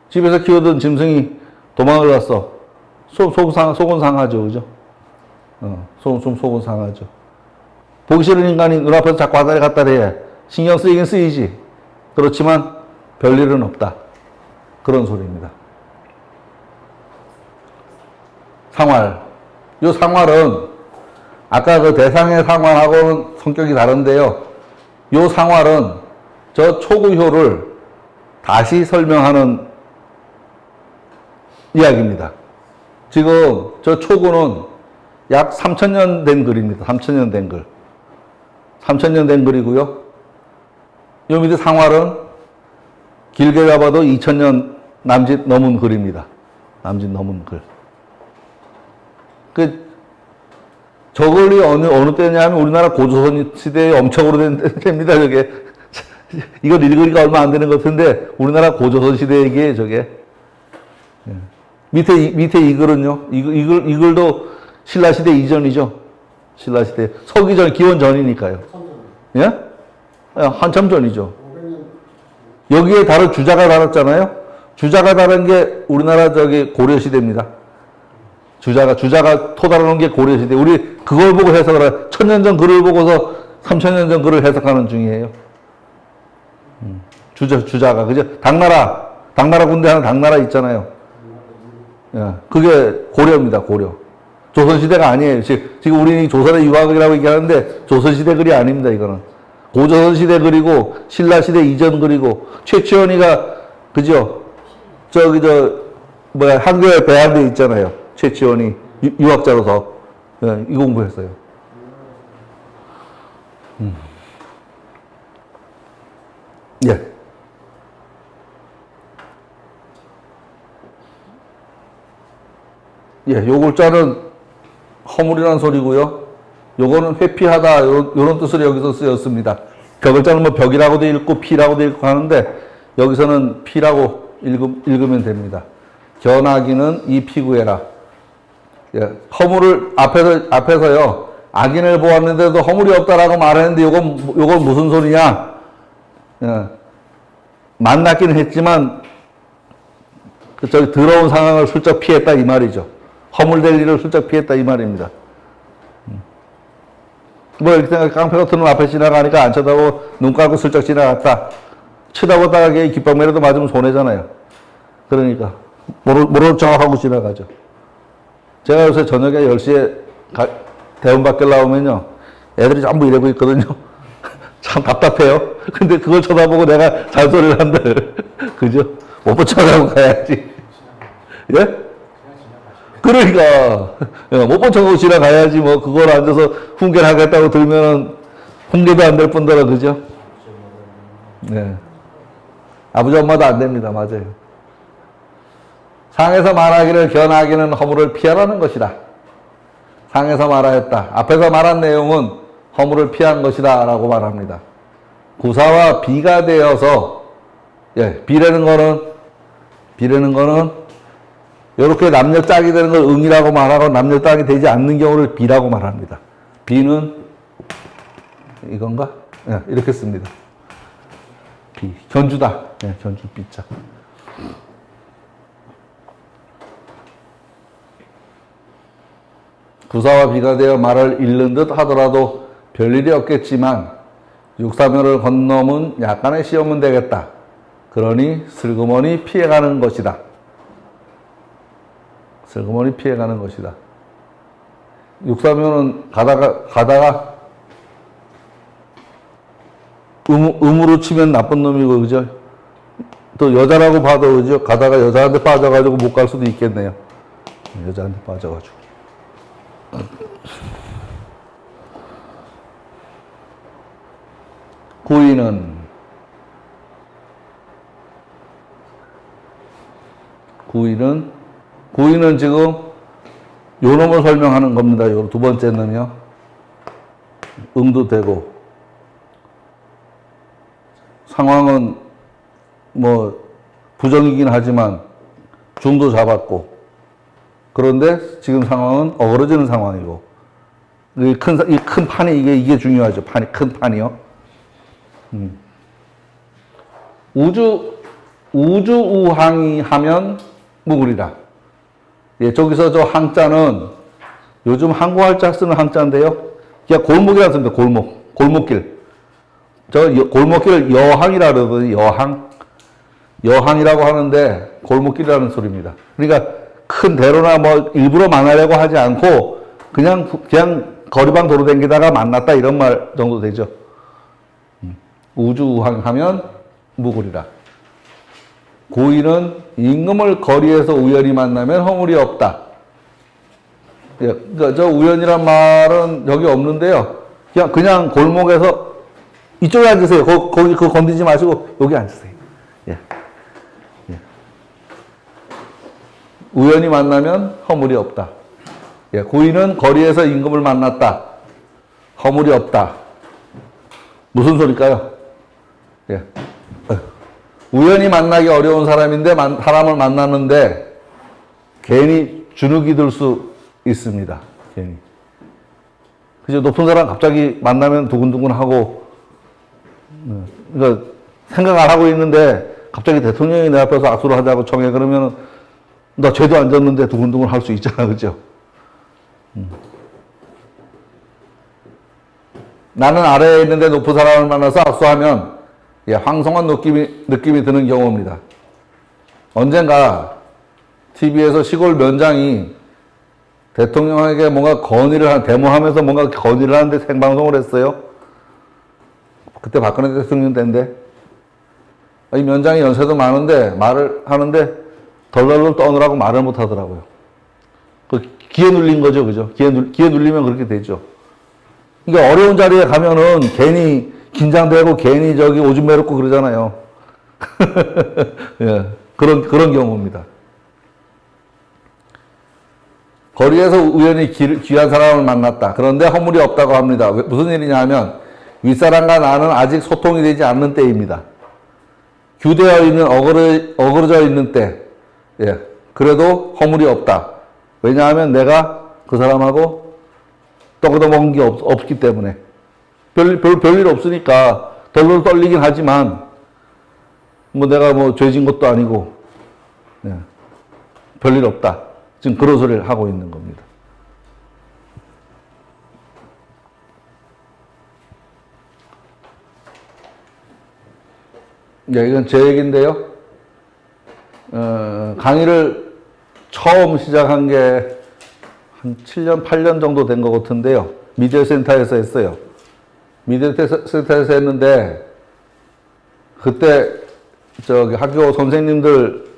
집에서 키우던 짐승이 도망을 갔어. 속은 상하죠. 그죠? 속은 상하죠. 보기 싫은 인간이 눈앞에서 자꾸 왔다리 갔다리 해. 신경 쓰이긴 쓰이지. 그렇지만 별일은 없다. 그런 소리입니다. 상활. 요 상활은 아까 그 대상의 상활하고는 성격이 다른데요. 요 상활은 저 초구효를 다시 설명하는 이야기입니다. 지금 저 초구는 약 3,000년 된 글입니다. 3,000년 된 글. 3,000년 된 글이고요. 요 밑에 상활은 길게 잡아도 2,000년 남짓 넘은 글입니다. 남짓 넘은 글. 저 글이 어느 때냐면 우리나라 고조선 시대에 엄청 오래된 때입니다, 저게. 이걸 읽으니까 얼마 안 되는 것 같은데, 우리나라 고조선 시대 얘기예요, 저게. 밑에 이 글은요, 이 글도 신라시대 이전이죠. 신라시대. 서기전, 기원 전이니까요. 예? 한참 전이죠. 여기에 다른 주자가 달았잖아요. 주자가 다른 게 우리나라 고려시대입니다. 주자가 토달아놓은 게 고려시대. 우리 그걸 보고 해석을 해. 1,000년 전 글을 보고서 3,000년 전 글을 해석하는 중이에요. 주자가. 그죠? 당나라 군대 하는 당나라 있잖아요. 예, 그게 고려입니다, 고려. 조선시대가 아니에요. 지금 우리 조선의 유학이라고 얘기하는데 조선시대 글이 아닙니다, 이거는. 고조선시대 글이고, 신라시대 이전 글이고, 최치원이가, 그죠? 한겨레 배한대 있잖아요. 최치원이 유학자로서. 예, 이 공부했어요. 예. 예, 요 글자는 허물이라는 소리고요. 요거는 회피하다, 요런 뜻으로 여기서 쓰였습니다. 그 글자는 뭐 벽이라고도 읽고 피라고도 읽고 하는데, 여기서는 피라고 읽으면 됩니다. 견악인은 이 피구해라. 예, 허물을 앞에서요, 악인을 보았는데도 허물이 없다라고 말했는데, 요건 무슨 소리냐? 예, 만났기는 했지만, 더러운 상황을 슬쩍 피했다, 이 말이죠. 허물될 일을 슬쩍 피했다, 이 말입니다. 뭐, 이렇게 생각해, 깡패 같은 놈 앞에 지나가니까 안 쳐다보고 눈 감고 슬쩍 지나갔다. 쳐다보다가 깃방매라도 맞으면 손해잖아요. 그러니까, 모르는 척하고 지나가죠. 제가 요새 저녁에 10시에 대원 밖에 나오면요, 애들이 전부 이러고 있거든요. 참 답답해요. 근데 그걸 쳐다보고 내가 잔소리를 한다. 그죠? 못 붙여가고 가야지. 예? 그러니까, 못 붙여가고 지나가야지. 뭐, 그걸 앉아서 훈계를 하겠다고 들면은, 훈계도 안 될 뿐더러, 그죠? 네. 아버지, 엄마도 안 됩니다. 맞아요. 상에서 말하기를 견하기는 허물을 피하라는 것이다. 상에서 말하였다. 앞에서 말한 내용은 허물을 피한 것이다. 라고 말합니다. 구사와 비가 되어서, 예, 비라는 거는, 이렇게 남녀 짝이 되는 걸 응이라고 말하고 남녀 짝이 되지 않는 경우를 비라고 말합니다. 비는, 이건가? 예, 이렇게 씁니다. 비. 견주다. 예, 견주 비자. 구사와 비가 되어 말을 잃는 듯 하더라도 별일이 없겠지만 육사면을 건너면 약간의 시험은 되겠다. 그러니 슬그머니 피해가는 것이다. 슬그머니 피해가는 것이다. 육사면은 가다가 음으로 치면 나쁜 놈이고, 그죠? 또 여자라고 봐도, 그죠? 가다가 여자한테 빠져가지고 못 갈 수도 있겠네요. 여자한테 빠져가지고. 구이는 지금 요 놈을 설명하는 겁니다. 요 두 번째 놈이요. 응도 되고, 상황은 뭐 부정이긴 하지만 중도 잡았고, 그런데 지금 상황은 어그러지는 상황이고, 이 큰 판이 이게 중요하죠. 큰 판이요. 우주우항이 하면 무구리다. 예, 저기서 저 항자는 요즘 한국할 때 쓰는 항자인데요. 그냥 골목이라 씁니다. 골목길. 저 골목길을 여항이라 그러거든요. 여항. 여항이라고 하는데 골목길이라는 소리입니다. 그러니까 큰 대로나 뭐 일부러 만나려고 하지 않고 그냥 거리방 도로 댕기다가 만났다 이런 말 정도 되죠. 우주우항하면 무구리라. 고인은 임금을 거리에서 우연히 만나면 허물이 없다. 예, 그러니까 저 우연이란 말은 여기 없는데요. 그냥 골목에서 이쪽에 앉으세요. 거기 그거 건드리지 마시고 여기 앉으세요. 예. 예. 우연히 만나면 허물이 없다. 예, 고인은 거리에서 임금을 만났다. 허물이 없다. 무슨 소리일까요? 예. 우연히 만나기 어려운 사람인데 사람을 만났는데 괜히 주눅이 들 수 있습니다. 괜히. 그죠? 높은 사람 갑자기 만나면 두근두근하고, 그러니까 생각 안 하고 있는데 갑자기 대통령이 내 앞에서 악수를 하자고 청해 그러면 나 죄도 안 졌는데 두근두근 할 수 있잖아, 그죠? 나는 아래에 있는데 높은 사람을 만나서 악수하면 예, 황송한 느낌이 드는 경우입니다. 언젠가 TV에서 시골 면장이 대통령에게 뭔가 데모하면서 뭔가 건의를 하는데 생방송을 했어요. 그때 박근혜 대통령 때인데 이 면장이 연세도 많은데 말을 하는데 덜덜덜 떠느라고 말을 못 하더라고요. 그 기에 눌린 거죠, 그죠? 기에 눌리면 그렇게 되죠. 그러니까 어려운 자리에 가면은 괜히 긴장되고 괜히 오줌 매렵고 그러잖아요. 예, 그런 경우입니다. 거리에서 우연히 귀한 사람을 만났다. 그런데 허물이 없다고 합니다. 무슨 일이냐 하면 윗사람과 나는 아직 소통이 되지 않는 때입니다. 규되어 있는 어그러져 있는 때. 예, 그래도 허물이 없다. 왜냐하면 내가 그 사람하고 떡얻어 먹은 게 없기 때문에. 별일 없으니까 덜덜 떨리긴 하지만 내가 죄진 것도 아니고 예, 별일 없다. 지금 그런 소리를 하고 있는 겁니다. 예, 이건 제 얘기인데요. 강의를 처음 시작한 게 한 7년, 8년 정도 된 것 같은데요. 미디어 센터에서 했어요. 미디어 센터에서 했는데, 그때, 학교 선생님들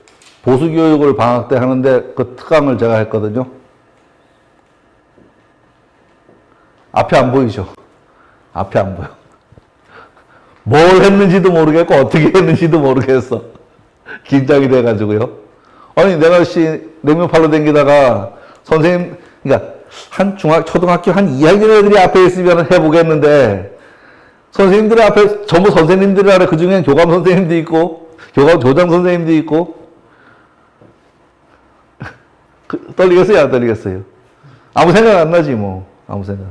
보수교육을 방학 때 하는데 그 특강을 제가 했거든요. 앞에 안 보이죠? 앞에 안 보여. 뭘 했는지도 모르겠고, 어떻게 했는지도 모르겠어. 긴장이 돼가지고요. 아니, 내가 냉면 팔러 댕기다가 선생님, 그러니까 초등학교 한 2학년 애들이 앞에 있으면 해보겠는데, 선생님들 앞에 전부 선생님들이라 그 중엔 교감 선생님도 있고, 교장 선생님도 있고, 떨리겠어요? 안 떨리겠어요? 아무 생각 안 나지, 뭐. 아무 생각.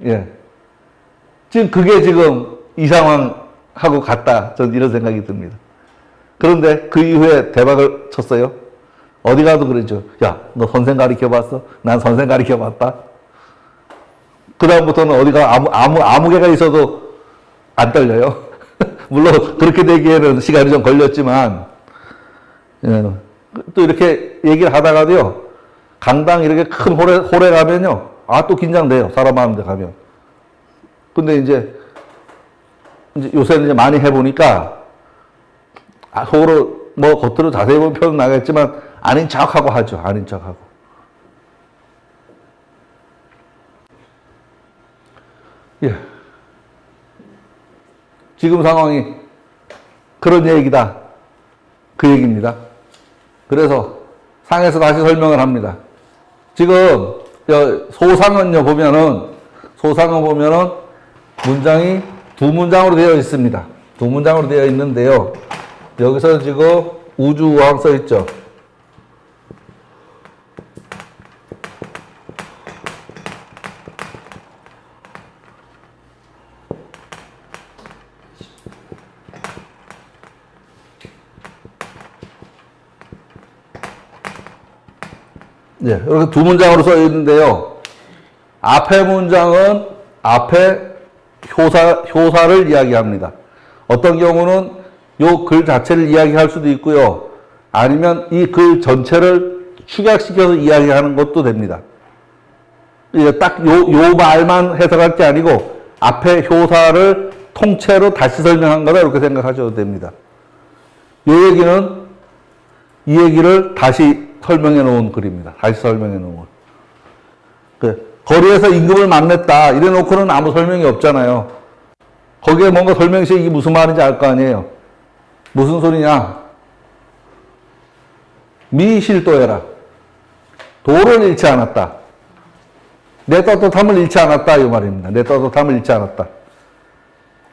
예. 그게 지금 이 상황하고 같다. 전 이런 생각이 듭니다. 그런데 그 이후에 대박을 쳤어요. 어디 가도 그러죠. 야, 너 선생 가르쳐봤어? 난 선생 가르쳐봤다. 그다음부터는 어디가 아무 개가 있어도 안 떨려요. 물론 그렇게 되기에는 시간이 좀 걸렸지만, 예. 또 이렇게 얘기를 하다가도요, 강당 이렇게 큰 홀에 가면요, 또 긴장돼요. 사람 많은 데 가면. 근데 이제 요새는 이제 많이 해보니까, 속으로, 겉으로 자세히 보면 표현 나겠지만, 아닌 척하고 하죠. 아닌 척하고. 예. 지금 상황이 그런 얘기다. 그 얘기입니다. 그래서 상에서 다시 설명을 합니다. 지금 소상은요 보면은 문장이 두 문장으로 되어 있습니다. 두 문장으로 되어 있는데요. 여기서 지금 우주우항 써 있죠. 네, 이렇게 두 문장으로 써 있는데요. 앞에 문장은 앞에 효사를 이야기합니다. 어떤 경우는 요 글 자체를 이야기할 수도 있고요. 아니면 이 글 전체를 축약시켜서 이야기하는 것도 됩니다. 이게 딱 요 말만 해석할 게 아니고 앞에 효사를 통째로 다시 설명한 거다 이렇게 생각하셔도 됩니다. 요 얘기는 이 얘기를 다시 설명해 놓은 글입니다. 다시 설명해 놓은 글. 거리에서 임금을 만났다 이래 놓고는 아무 설명이 없잖아요. 거기에 뭔가 설명시 이게 무슨 말인지 알 거 아니에요. 무슨 소리냐? 미실도해라. 도를 잃지 않았다. 내 떳떳함을 잃지 않았다 이 말입니다. 내 떳떳함을 잃지 않았다.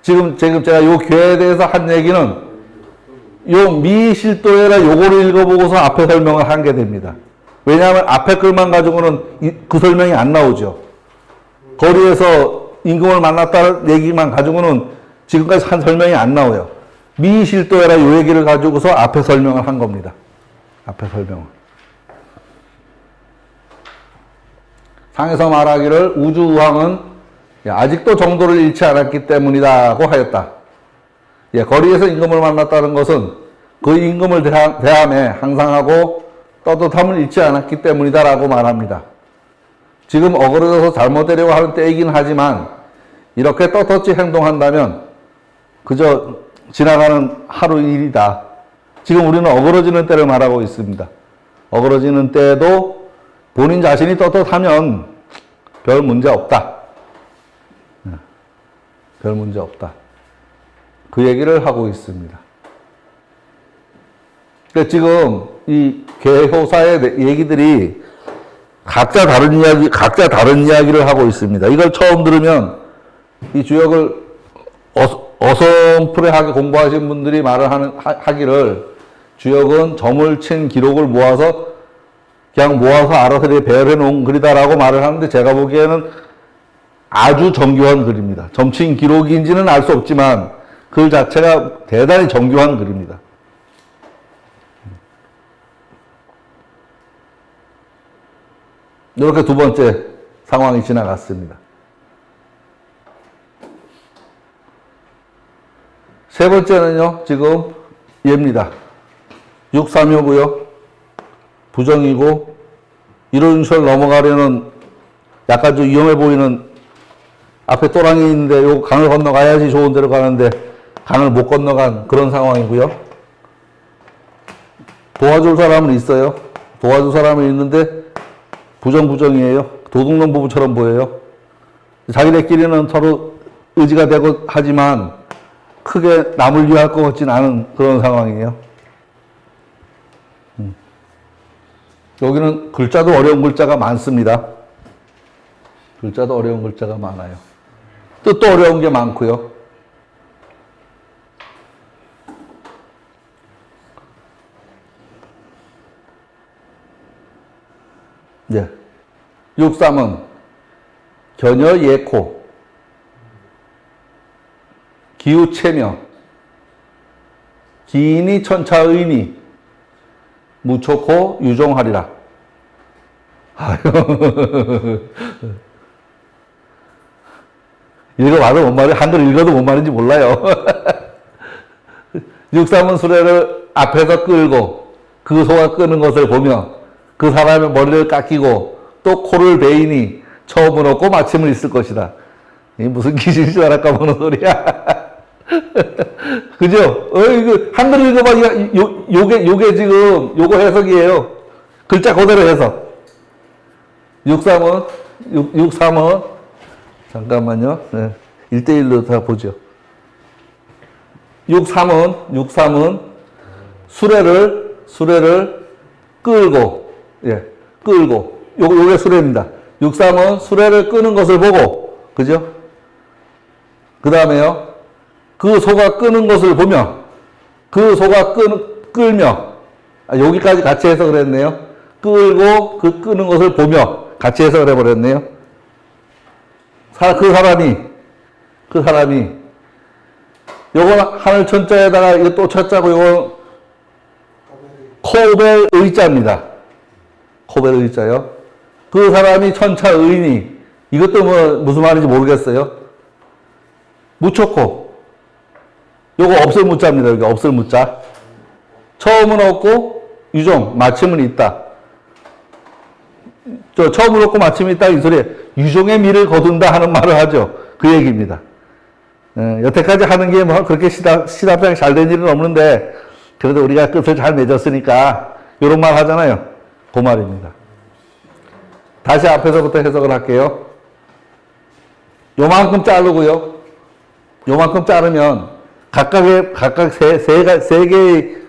지금 제가 요 교회에 대해서 한 얘기는 요 미실도해라 요거를 읽어보고서 앞에 설명을 한 게 됩니다. 왜냐하면 앞에 글만 가지고는 그 설명이 안 나오죠. 거리에서 임금을 만났다는 얘기만 가지고는 지금까지 한 설명이 안 나와요. 미실도해라 요 얘기를 가지고서 앞에 설명을 한 겁니다. 앞에 설명을. 상에서 말하기를 우주우항은 아직도 정도를 잃지 않았기 때문이라고 하였다. 거리에서 임금을 만났다는 것은 그 임금을 대함에 항상하고 떳떳함을 잃지 않았기 때문이다라고 말합니다. 지금 어그러져서 잘못되려고 하는 때이긴 하지만 이렇게 떳떳이 행동한다면 그저 지나가는 하루 일이다. 지금 우리는 어그러지는 때를 말하고 있습니다. 어그러지는 때에도 본인 자신이 떳떳하면 별 문제 없다. 별 문제 없다. 그 얘기를 하고 있습니다. 그러니까 지금 이 개효사의 얘기들이 각자 다른 이야기를 하고 있습니다. 이걸 처음 들으면 이 주역을 어설프하게 공부하신 분들이 하기를 주역은 점을 친 기록을 그냥 모아서 알아서 배열해 놓은 글이다라고 말을 하는데 제가 보기에는 아주 정교한 글입니다. 점친 기록인지는 알 수 없지만 글 자체가 대단히 정교한 글입니다. 이렇게 두 번째 상황이 지나갔습니다. 세 번째는요, 지금 얘입니다. 6.3요고요. 부정이고, 이런 식으로 넘어가려는 약간 좀 위험해 보이는 앞에 또랑이 있는데 요 강을 건너가야지 좋은 데로 가는데 강을 못 건너간 그런 상황이고요. 도와줄 사람은 있어요. 도와줄 사람은 있는데 부정이에요. 도둑놈 부부처럼 보여요. 자기네끼리는 서로 의지가 되고 하지만 크게 남을 위할 것 같진 않은 그런 상황이에요. 여기는 글자도 어려운 글자가 많습니다. 글자도 어려운 글자가 많아요. 뜻도 어려운 게 많고요. 네. 6.3은 견여 예코, 기우체며, 기인이 천차의니, 무초코 유종하리라. 읽어봐도 뭔 말이, 한글 읽어도 뭔 말인지 몰라요. 6.3은 수레를 앞에서 끌고 그 소가 끄는 것을 보며 그 사람의 머리를 깎이고 또 코를 베이니 처음은 없고 마침은 있을 것이다. 이 무슨 귀신이 알아까 보는 소리야. 그죠? 이거 한글 읽어봐. 요게 지금 요거 해석이에요. 글자 그대로 해석. 6.3은 잠깐만요. 네. 1대1로 다 보죠. 6.3은 수레를 끌고, 끌고. 요게 수레입니다. 6.3은 수레를 끄는 것을 보고, 그죠? 그 다음에요. 그 소가 끄는 것을 보며, 그 소가 끌며, 여기까지 같이 해석을 했네요. 끌고, 그 끄는 것을 보며, 같이 해석을 해버렸네요. 그 사람이, 요건 하늘 천자에다가 이거 또 찾자고 요건 코벨 의자입니다. 코벨 의자요. 그 사람이 천차의인이, 이것도 무슨 말인지 모르겠어요. 무초코. 요거 없을 무자입니다. 여기 없을 무자. 처음은 없고 유종, 마침은 있다. 처음은 없고 마침은 있다 이 소리에 유종의 미를 거둔다 하는 말을 하죠. 그 얘기입니다. 여태까지 하는 게 뭐 그렇게 시답장이 잘 된 일은 없는데 그래도 우리가 끝을 잘 맺었으니까 이런 말 하잖아요. 그 말입니다. 다시 앞에서부터 해석을 할게요. 요만큼 자르고요. 요만큼 자르면 각각 세 개의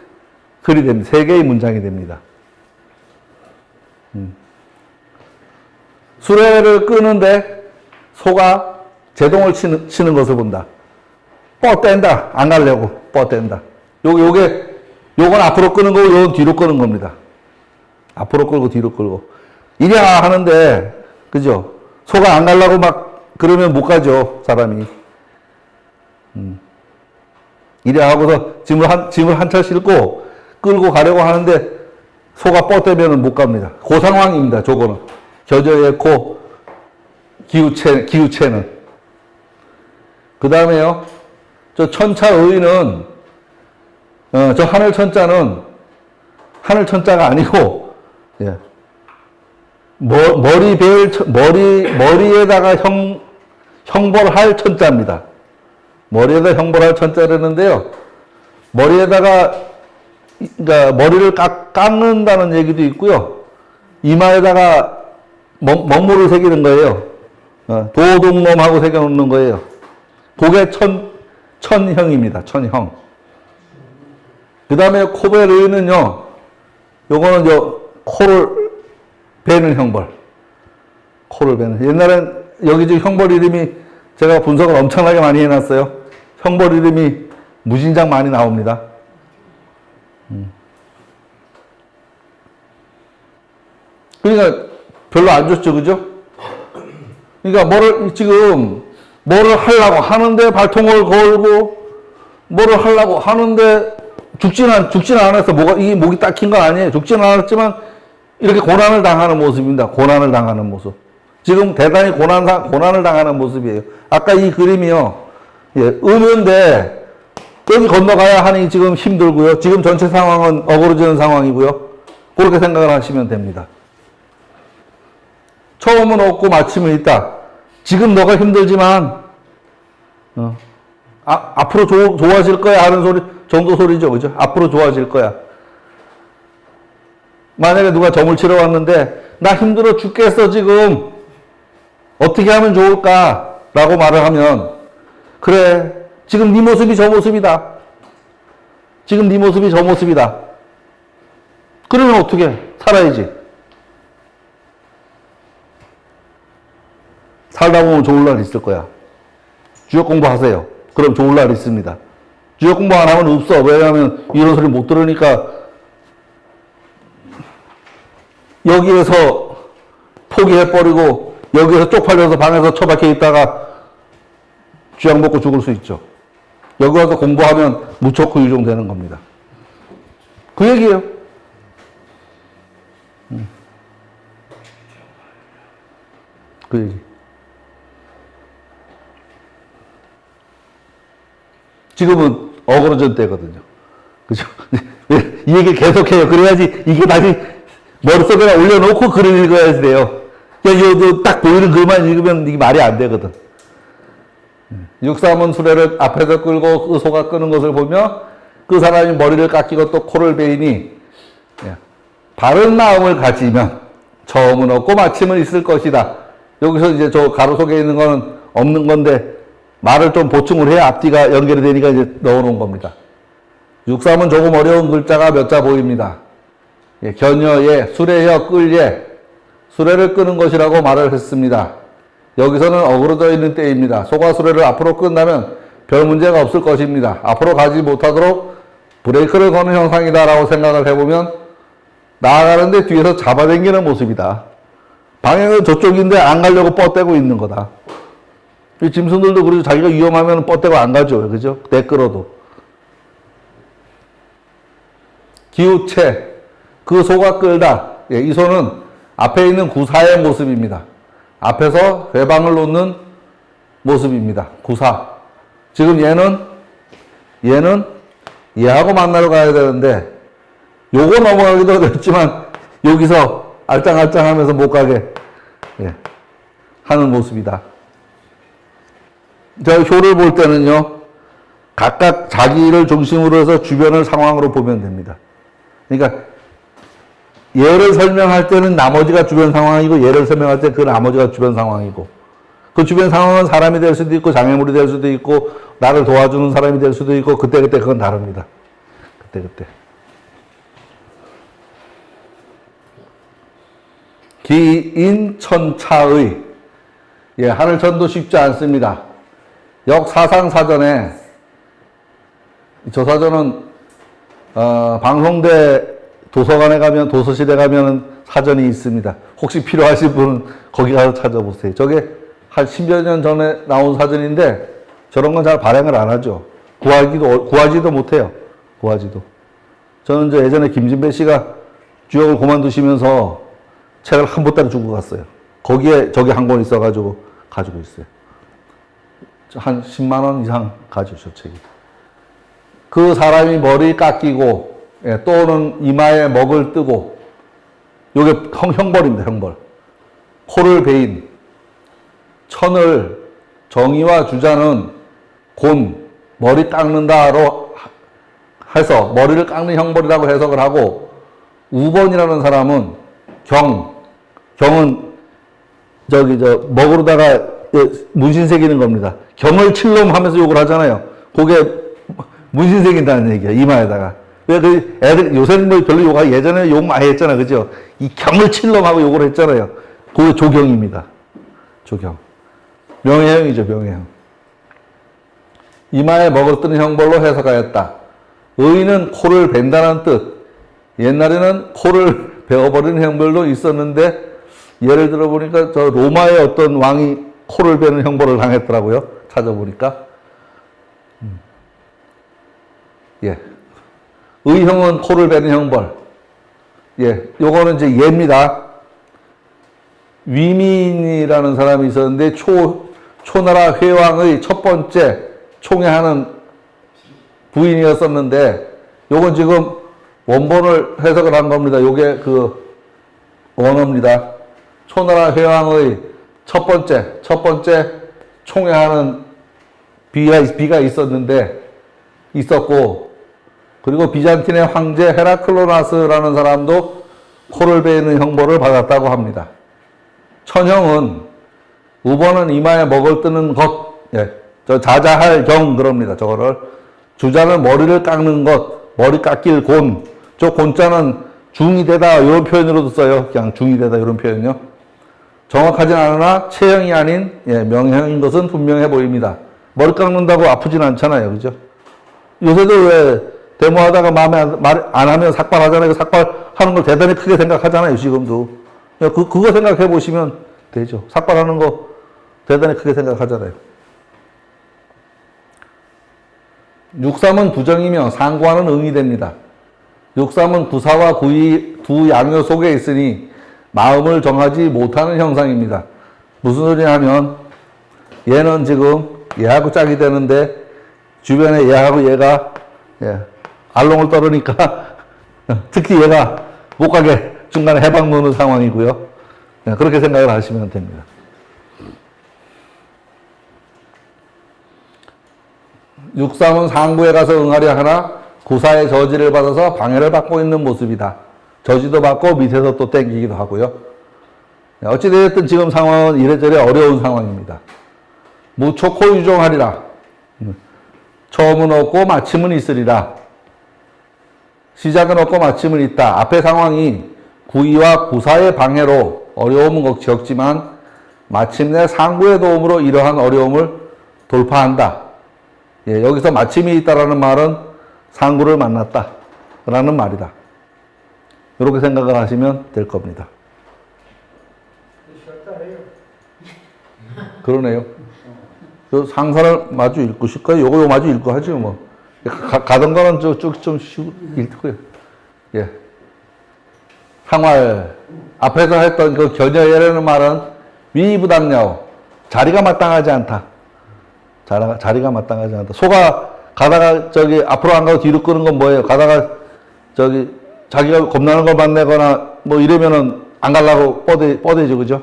글이 됩니다. 세 개의 문장이 됩니다. 수레를 끄는데 소가 제동을 치는 것을 본다. 뻗댄다. 안 가려고 뻗댄다. 요건 앞으로 끄는 거고 요건 뒤로 끄는 겁니다. 앞으로 끌고 뒤로 끌고. 이래야 하는데 그죠? 소가 안 가려고 막 그러면 못 가죠. 사람이. 이래 하고서 짐을 한 차 싣고 끌고 가려고 하는데 소가 뻗대면 못 갑니다. 그 상황입니다. 저거는. 겨저의 코 기우체는. 그 다음에요. 저 천차의는 저 하늘천자는 하늘천자가 아니고 예. 머리에다가 형벌할 천자입니다. 머리에다 형벌할 천자라는데요. 머리에다가 그러니까 머리를 깎는다는 얘기도 있고요. 이마에다가 먹물을 새기는 거예요. 도둑놈하고 새겨놓는 거예요. 그게 천형입니다. 천형. 그 다음에 코베르는요. 요거는 코를 베는 형벌. 코를 베는. 옛날엔 여기 지금 형벌 이름이 제가 분석을 엄청나게 많이 해놨어요. 형벌 이름이 무진장 많이 나옵니다. 그러니까 별로 안 좋죠, 그죠? 그러니까 뭐를 하려고 하는데 발통을 걸고 뭐를 하려고 하는데 죽진 않았어. 이 목이 딱 긴 거 아니에요. 죽진 않았지만 이렇게 고난을 당하는 모습입니다. 고난을 당하는 모습. 지금 대단히 고난을 당하는 모습이에요. 아까 이 그림이요. 예, 음인데 여기 건너가야 하니 지금 힘들고요. 지금 전체 상황은 어그러지는 상황이고요. 그렇게 생각을 하시면 됩니다. 처음은 없고 마침은 있다. 지금 너가 힘들지만 앞으로 좋아질 거야 하는 정도 소리죠. 그죠? 앞으로 좋아질 거야. 만약에 누가 점을 치러 왔는데 나 힘들어 죽겠어 지금. 어떻게 하면 좋을까? 라고 말을 하면 그래. 지금 네 모습이 저 모습이다. 지금 네 모습이 저 모습이다. 그러면 어떻게? 살아야지. 살다 보면 좋을 날 있을 거야. 주역 공부하세요. 그럼 좋을 날 있습니다. 주역 공부 안 하면 없어. 왜냐하면 이런 소리 못 들으니까 여기에서 포기해버리고 여기에서 쪽팔려서 방에서 처박혀 있다가 쥐약 먹고 죽을 수 있죠. 여기 와서 공부하면 무척 유종되는 겁니다. 그 얘기예요. 그 얘기. 지금은 어그러전 때거든요. 그죠? 이 얘기 계속해요. 그래야지 이게 다시 머릿속에 올려놓고 글을 읽어야지 돼요. 딱 보이는 글만 읽으면 이게 말이 안 되거든. 육삼은 수레를 앞에서 끌고 그 소가 끄는 것을 보며 그 사람이 머리를 깎이고 또 코를 베이니 바른 마음을 가지면 처음은 없고 마침은 있을 것이다. 여기서 이제 저 가로 속에 있는 거는 없는 건데 말을 좀 보충을 해야 앞뒤가 연결이 되니까 이제 넣어놓은 겁니다. 육삼은 조금 어려운 글자가 몇 자 보입니다. 견여예, 수레여, 끌예, 수레를 끄는 것이라고 말을 했습니다. 여기서는 어그러져 있는 때입니다. 소가 수레를 앞으로 끈다면 별 문제가 없을 것입니다. 앞으로 가지 못하도록 브레이크를 거는 형상이다라고 생각을 해보면 나아가는데 뒤에서 잡아당기는 모습이다. 방향은 저쪽인데 안 가려고 뻗대고 있는 거다. 이 짐승들도 그러죠. 자기가 위험하면 뻗대고 안 가죠. 그죠? 내 끌어도. 기우체, 그 소가 끌다. 이 소는 앞에 있는 구사의 모습입니다. 앞에서 회방을 놓는 모습입니다. 구사. 지금 얘는 얘는 얘하고 만나러 가야 되는데 요거 넘어가기도 어렵지만 여기서 알짱알짱 하면서 못 가게 예, 하는 모습이다. 저 효를 볼 때는요, 각각 자기를 중심으로 해서 주변을 상황으로 보면 됩니다. 그러니까 얘를 설명할 때는 나머지가 주변 상황이고 얘를 설명할 때 그 나머지가 주변 상황이고 그 주변 상황은 사람이 될 수도 있고 장애물이 될 수도 있고 나를 도와주는 사람이 될 수도 있고 그때그때 그건 다릅니다. 그때그때. 기인천차의 예, 하늘천도 쉽지 않습니다. 역사상사전에 저 사전은 방송대 도서관에 가면 도서실에 가면 사전이 있습니다. 혹시 필요하신 분은 거기 가서 찾아보세요. 저게 한 10여 년 전에 나온 사전인데 저런 건 잘 발행을 안 하죠. 구하지도 못해요. 구하지도. 저는 이제 예전에 김진배 씨가 주역을 그만두시면서 책을 한 보따리 주고 갔어요. 거기에 저기 한 권 있어가지고 가지고 있어요. 한 10만 원 이상 가지고 책이. 그 사람이 머리 깎이고 예, 또는 이마에 먹을 뜨고 요게 형벌입니다. 형벌. 코를 베인 천을 정의와 주자는 곤 머리 깎는다로 해서 머리를 깎는 형벌이라고 해석을 하고 우번이라는 사람은 경은 저기 먹으로다가 문신 새기는 겁니다. 경을 칠놈 하면서 욕을 하잖아요. 그게 문신 새긴다는 얘기야. 이마에다가. 왜 그 애들 요새는 뭐 별로 욕하고 예전에 욕 많이 했잖아. 그죠? 이 경을 칠놈 하고 욕을 했잖아요. 그게 조경입니다. 조경. 명예형이죠. 명예형. 이마에 먹을 뜨는 형벌로 해석하였다. 의는 코를 벤다는 뜻. 옛날에는 코를 베어버리는 형벌도 있었는데 예를 들어 보니까 저 로마의 어떤 왕이 코를 베는 형벌을 당했더라고요. 찾아보니까. 예. 의형은 코를 베는 형벌. 예. 요거는 이제 예입니다. 위민이라는 사람이 있었는데 초나라 회왕의 첫 번째 총애하는 부인이었었는데 요건 지금 원본을 해석을 한 겁니다. 요게 그 원어입니다. 초나라 회왕의 첫 번째 총애하는 비가 있었고 그리고 비잔틴의 황제 헤라클로나스라는 사람도 코를 베는 형벌을 받았다고 합니다. 천형은 우번은 이마에 먹을 뜨는 것, 예, 저 자자할 경 그럽니다. 저거를 주자는 머리를 깎는 것, 머리 깎일 곤, 저 곤자는 중이 되다 이런 표현으로도 써요. 그냥 중이 되다 이런 표현요. 정확하진 않으나 체형이 아닌 예, 명형인 것은 분명해 보입니다. 머리 깎는다고 아프진 않잖아요, 그죠? 요새도 왜 데모하다가 마음에 말 안 하면 삭발하잖아요. 그 삭발하는 걸 대단히 크게 생각하잖아요, 지금도. 그거 생각해 보시면 되죠. 삭발하는 거 대단히 크게 생각하잖아요. 6.3은 부정이며 상구하는 응이 됩니다. 6.3은 구사와 구이 두 양요 속에 있으니 마음을 정하지 못하는 형상입니다. 무슨 소리냐면 얘는 지금 얘하고 짝이 되는데 주변에 얘하고 얘가 예, 알롱을 떨으니까 특히 얘가 못 가게 중간에 해방 놓는 상황이고요. 예, 그렇게 생각을 하시면 됩니다. 육삼은 상부에 가서 응하려 하나 구사의 저지를 받아서 방해를 받고 있는 모습이다. 저지도 받고 밑에서 또 땡기기도 하고요. 어찌되었든 지금 상황은 이래저래 어려운 상황입니다. 무초코 유종하리라. 처음은 없고 마침은 있으리라. 시작은 없고 마침은 있다. 앞의 상황이 구이와 구사의 방해로 어려움은 적지만 마침내 상부의 도움으로 이러한 어려움을 돌파한다. 예, 여기서 마침이 있다라는 말은 상구를 만났다 라는 말이다. 이렇게 생각을 하시면 될 겁니다. 그러네요. 저 상사를 마주 읽고 싶고요. 요거 마주 읽고 하죠 뭐. 가던 거는 쭉 좀 읽고요. 예. 상활 앞에서 했던 그 견여예라는 말은 위부당nhau 자리가 마땅하지 않다. 자리가 마땅하지 않다. 소가 가다가 저기 앞으로 안 가고 뒤로 끄는 건 뭐예요? 가다가 저기 자기가 겁나는 걸 만나거나 뭐 이러면은 안 가려고 뻗어야죠, 그죠?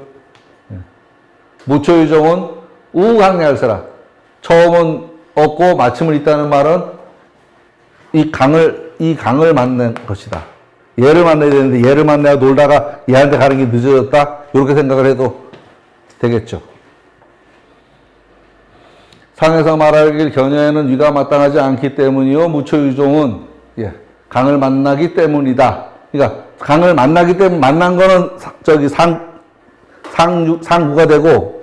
무초유종은 우강렬세라. 처음은 없고 마침은 있다는 말은 이 강을 만난 것이다. 얘를 만나야 되는데 얘를 만나야 놀다가 얘한테 가는 게 늦어졌다. 이렇게 생각을 해도 되겠죠. 상에서 말하길 견여에는 위가 마땅하지 않기 때문이요. 무초유종은 강을 만나기 때문이다. 그러니까 강을 만나기 때문에 만난 거는 저기 상구가 되고,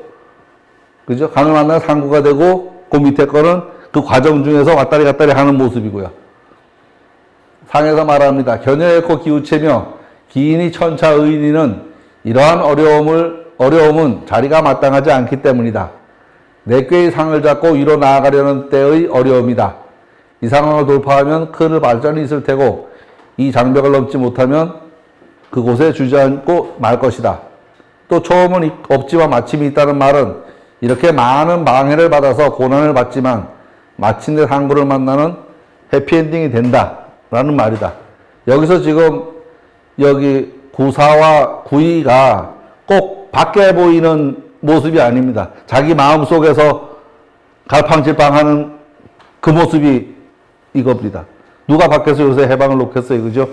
그죠? 강을 만나 상구가 되고, 그 밑에 거는 그 과정 중에서 왔다리 갔다리 하는 모습이고요. 상에서 말합니다. 견여एको 기우체며 기인이 천차의인은 이러한 어려움은 자리가 마땅하지 않기 때문이다. 내 꾀의 상을 잡고 위로 나아가려는 때의 어려움이다. 이 상황을 돌파하면 큰 발전이 있을 테고 이 장벽을 넘지 못하면 그곳에 주저앉고 말 것이다. 또 처음은 없지만 마침이 있다는 말은 이렇게 많은 방해를 받아서 고난을 받지만 마침내 상구를 만나는 해피엔딩이 된다 라는 말이다. 여기서 지금 여기 구사와 구이가 꼭 밖에 보이는 모습이 아닙니다. 자기 마음속에서 갈팡질팡하는 그 모습이 이겁니다. 누가 밖에서 요새 해방을 놓겠어요, 그죠?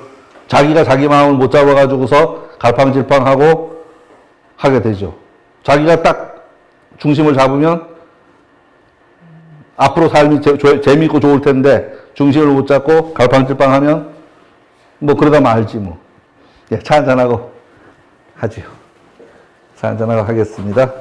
자기가 자기 마음을 못 잡아가지고서 갈팡질팡하고 하게 되죠. 자기가 딱 중심을 잡으면 앞으로 삶이 재미있고 좋을 텐데 중심을 못 잡고 갈팡질팡하면 뭐 그러다 말지 뭐. 차 한잔하고 하지요. 차 한잔하고 하겠습니다.